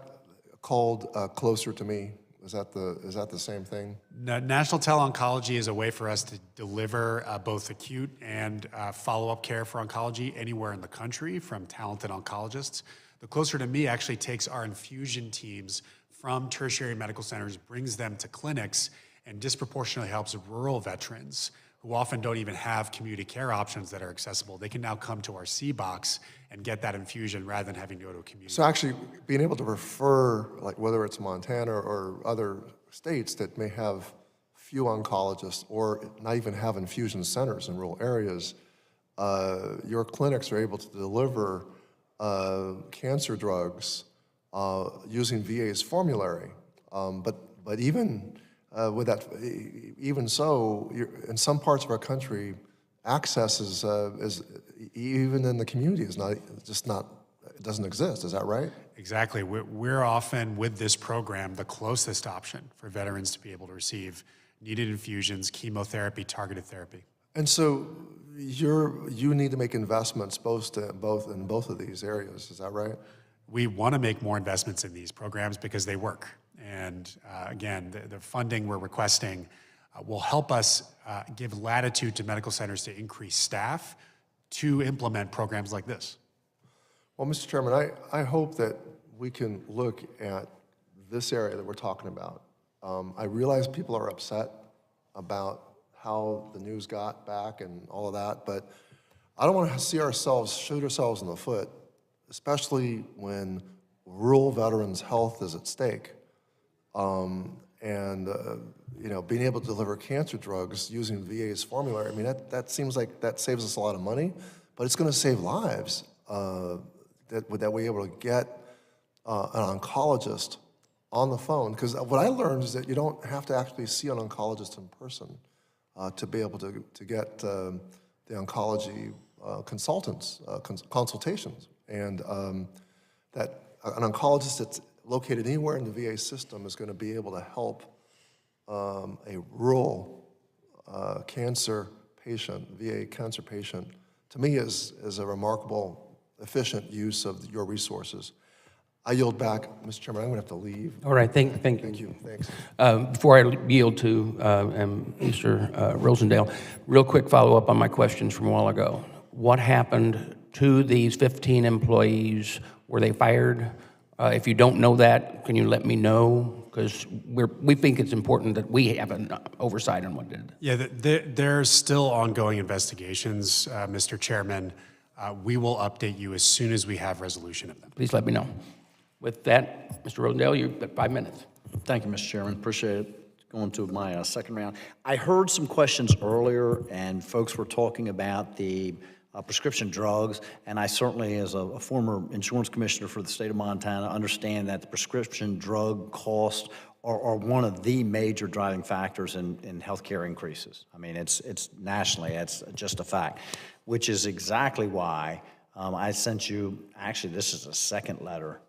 called Closer to Me? Is that the same thing? National Tele-Oncology is a way for us to deliver both acute and follow-up care for oncology anywhere in the country from talented oncologists. The Closer to Me actually takes our infusion teams from tertiary medical centers, brings them to clinics, and disproportionately helps rural veterans who often don't even have community care options that are accessible. They can now come to our C-Box and get that infusion rather than having to go to a community. So actually being able to refer, like whether it's Montana or other states that may have few oncologists or not even have infusion centers in rural areas, your clinics are able to deliver cancer drugs using VA's formulary. But even with that, even so, in some parts of our country, access is even in the community is not it doesn't exist. Is that right? Exactly. We're often with this program the closest option for veterans to be able to receive needed infusions, chemotherapy, targeted therapy. And so you need to make investments in both of these areas. Is that right? We want to make more investments in these programs because they work. And again, the funding we're requesting will help us give latitude to medical centers to increase staff to implement programs like this. Well, Mr. Chairman, I hope that we can look at this area that we're talking about. I realize people are upset about how the news got back and all of that, but I don't want to see ourselves shoot ourselves in the foot, especially when rural veterans' health is at stake. Being able to deliver cancer drugs using VA's formulary, I mean, that seems like that saves us a lot of money, but it's going to save lives that we're able to get an oncologist on the phone. Because what I learned is that you don't have to actually see an oncologist in person to be able to get the oncology consultations. And that an oncologist that's located anywhere in the VA system is going to be able to help a rural cancer patient, VA cancer patient, to me is a remarkable, efficient use of your resources. I yield back, Mr. Chairman. I'm going to have to leave. All right, thank you. Thank you. Thanks. Before I yield to Mr. Rosendale, real quick follow-up on my questions from a while ago. What happened to these 15 employees? Were they fired? If you don't know that, can you let me know? Because we think it's important that we have an oversight on what did. Yeah, there's still ongoing investigations, Mr. Chairman. We will update you as soon as we have resolution of them. Please let me know. With that, Mr. Rosendale, you've got 5 minutes. Thank you, Mr. Chairman. Appreciate it. going to my second round. I heard some questions earlier, and folks were talking about the prescription drugs, and I certainly, as a former insurance commissioner for the state of Montana, understand that the prescription drug costs are one of the major driving factors in healthcare increases. I mean, it's nationally, it's just a fact, which is exactly why I sent you, actually, this is a second letter,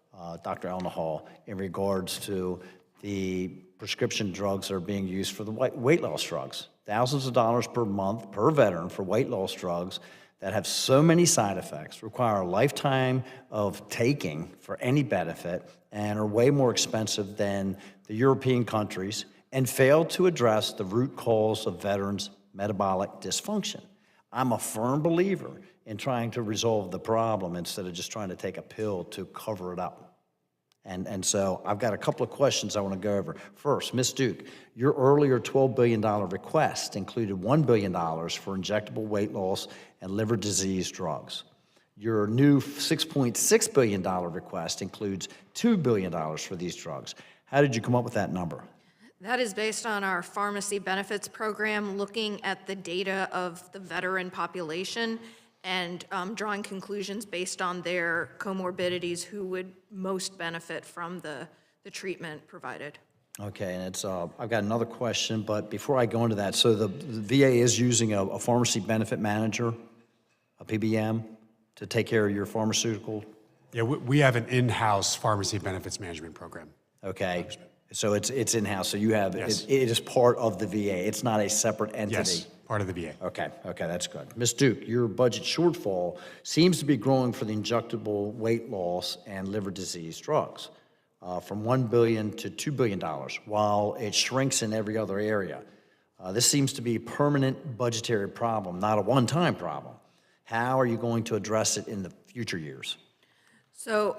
Dr. Elnahal, in regards to the prescription drugs that are being used for the weight loss drugs. Thousands of dollars per month per veteran for weight loss drugs that have so many side effects, require a lifetime of taking for any benefit, and are way more expensive than the European countries, and fail to address the root cause of veterans' metabolic dysfunction. I'm a firm believer in trying to resolve the problem instead of just trying to take a pill to cover it up. And so I've got a couple of questions I want to go over. First, Ms. Duke, your earlier $12 billion request included $1 billion for injectable weight loss and liver disease drugs. Your new $6.6 billion request includes $2 billion for these drugs. How did you come up with that number? That is based on our pharmacy benefits program, looking at the data of the veteran population and drawing conclusions based on their comorbidities, who would most benefit from the treatment provided. Okay, and it's I've got another question, but before I go into that, so the VA is using a pharmacy benefit manager, a PBM, to take care of your pharmaceutical? Yeah, we have an in-house pharmacy benefits management program. Okay, so it's in-house, so you have, Yes. it is part of the VA, it's not a separate entity? Yes, part of the VA. Okay, that's good. Ms. Duke, your budget shortfall seems to be growing for the injectable weight loss and liver disease drugs, from $1 billion to $2 billion, while it shrinks in every other area. This seems to be a permanent budgetary problem, not a one-time problem. How are you going to address it in the future years? So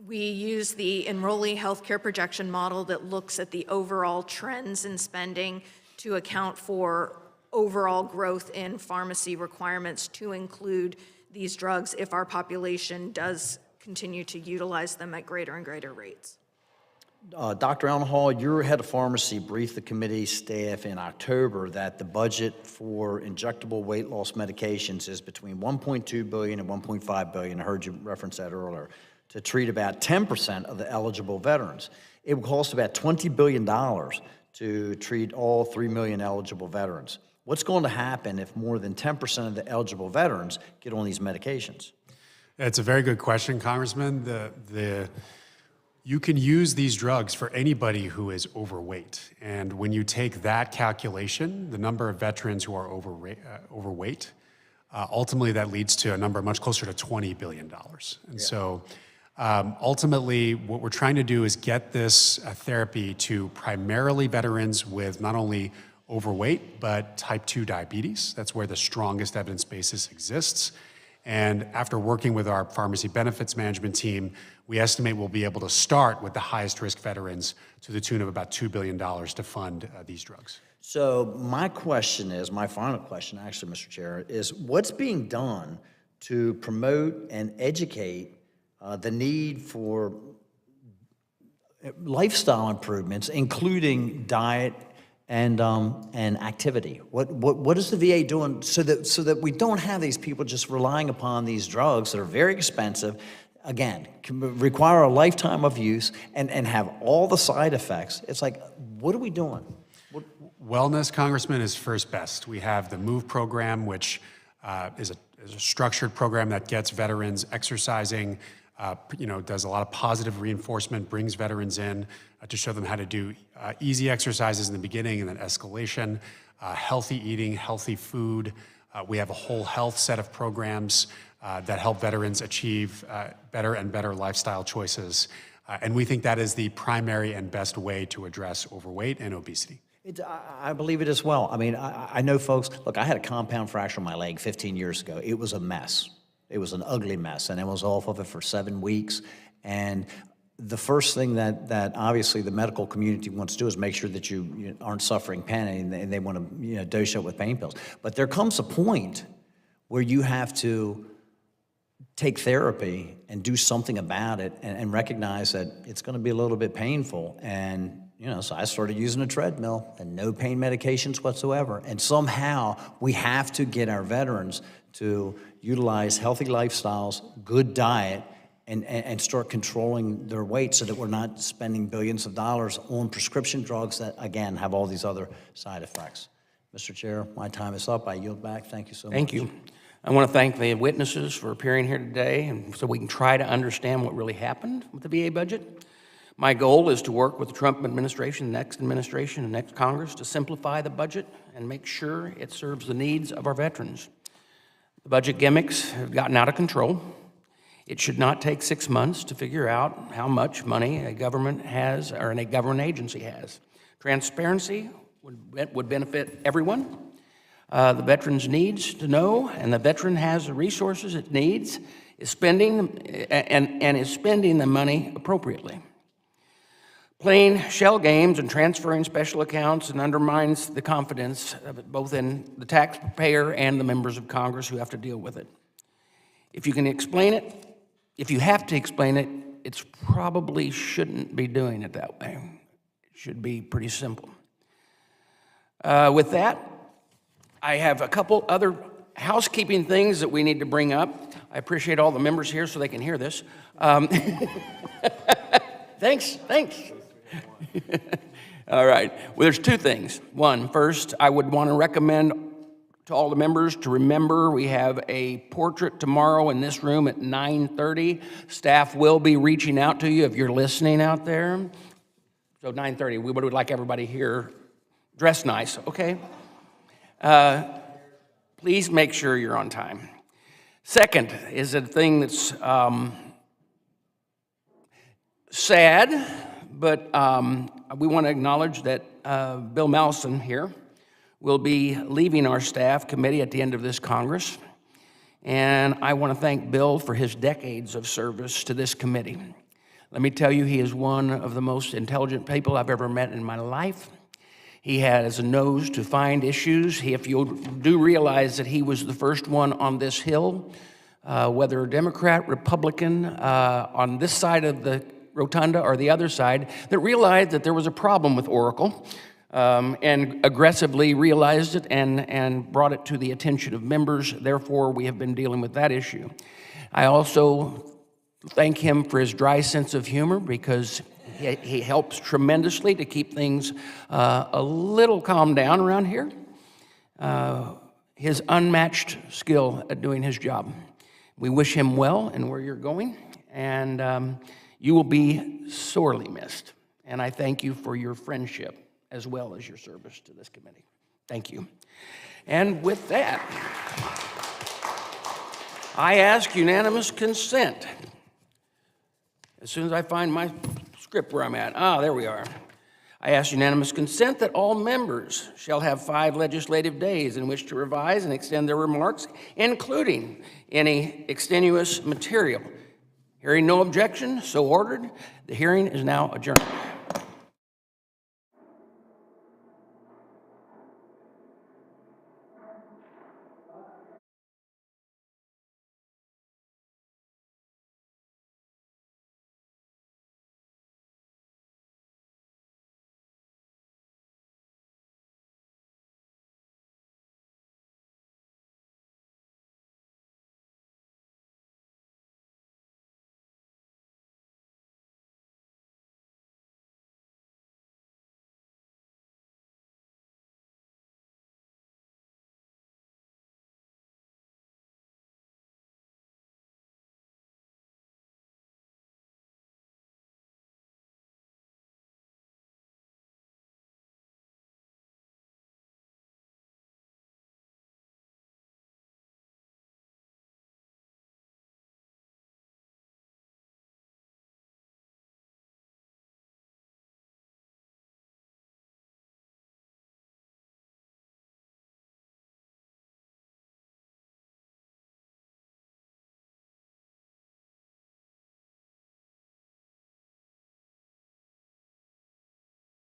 we use the enrollee healthcare projection model that looks at the overall trends in spending to account for overall growth in pharmacy requirements to include these drugs if our population does continue to utilize them at greater and greater rates. Dr. Elnahal, your head of pharmacy briefed the committee staff in October that the budget for injectable weight loss medications is between $1.2 billion and $1.5 billion. I heard you reference that earlier, to treat about 10% of the eligible veterans. It would cost about $20 billion to treat all 3 million eligible veterans. What's going to happen if more than 10% of the eligible veterans get on these medications? It's a very good question, Congressman. You can use these drugs for anybody who is overweight. And when you take that calculation, the number of veterans who are overweight, ultimately that leads to a number much closer to $20 billion. And so ultimately what we're trying to do is get this therapy to primarily veterans with not only overweight, but type 2 diabetes. That's where the strongest evidence basis exists. And after working with our pharmacy benefits management team, we estimate we'll be able to start with the highest risk veterans to the tune of about $2 billion to fund these drugs. So my question is, my final question actually, Mr. Chair, is what's being done to promote and educate the need for lifestyle improvements, including diet and activity? What is the VA doing so that we don't have these people just relying upon these drugs that are very expensive, again, can require a lifetime of use and have all the side effects? It's like, what are we doing? Wellness, Congressman, is first best. We have the MOVE program, which is a structured program that gets veterans exercising, does a lot of positive reinforcement, brings veterans in to show them how to do easy exercises in the beginning and then escalation, healthy eating, healthy food. We have a whole health set of programs that help veterans achieve better and better lifestyle choices. And we think that is the primary and best way to address overweight and obesity. I believe it as well. I mean, I know folks, look, I had a compound fracture in my leg 15 years ago. It was a mess. It was an ugly mess, and I was off of it for 7 weeks. And the first thing that obviously the medical community wants to do is make sure that you aren't suffering pain, and they want to dose you up with pain pills. But there comes a point where you have to take therapy and do something about it and recognize that it's going to be a little bit painful, and so I started using a treadmill and no pain medications whatsoever. And somehow we have to get our veterans to utilize healthy lifestyles, good diet, and start controlling their weight so that we're not spending billions of dollars on prescription drugs that, again, have all these other side effects. Mr. Chair, my time is up. I yield back. Thank you so much. Thank you. I want to thank the witnesses for appearing here today, and so we can try to understand what really happened with the VA budget. My goal is to work with the Trump administration, and next Congress to simplify the budget and make sure it serves the needs of our veterans. The budget gimmicks have gotten out of control. It should not take 6 months to figure out how much money a government has or a government agency has. Transparency would benefit everyone. The veterans needs to know, and the veteran has the resources it needs, is spending the money appropriately. Playing shell games and transferring special accounts and undermines the confidence of both in the taxpayer and the members of Congress who have to deal with it. If you can explain it, if you have to explain it, it probably shouldn't be doing it that way. It should be pretty simple. With that, I have a couple other housekeeping things that we need to bring up. I appreciate all the members here so they can hear this. Thanks. All right. Well, there's two things. One, first, I would want to recommend to all the members to remember we have a portrait tomorrow in this room at 9:30. Staff will be reaching out to you if you're listening out there. So 9:30, we would like everybody here dressed nice, okay? Please make sure you're on time. Second is a thing that's sad, but we want to acknowledge that Bill Mallison here will be leaving our staff committee at the end of this Congress. And I want to thank Bill for his decades of service to this committee. Let me tell you, he is one of the most intelligent people I've ever met in my life. He has a nose to find issues. If you do realize that he was the first one on this Hill, whether Democrat, Republican, on this side of the rotunda or the other side, that realized that there was a problem with Oracle, and aggressively realized it and brought it to the attention of members. Therefore, we have been dealing with that issue. I also thank him for his dry sense of humor, because he helps tremendously to keep things a little calmed down around here. His unmatched skill at doing his job. We wish him well in where you're going, and you will be sorely missed. And I thank you for your friendship as well as your service to this committee. Thank you. And with that, I ask unanimous consent. As soon as I find my script where I'm at. There we are. I ask unanimous consent that all members shall have 5 legislative days in which to revise and extend their remarks, including any extenuous material. Hearing no objection, so ordered. The hearing is now adjourned.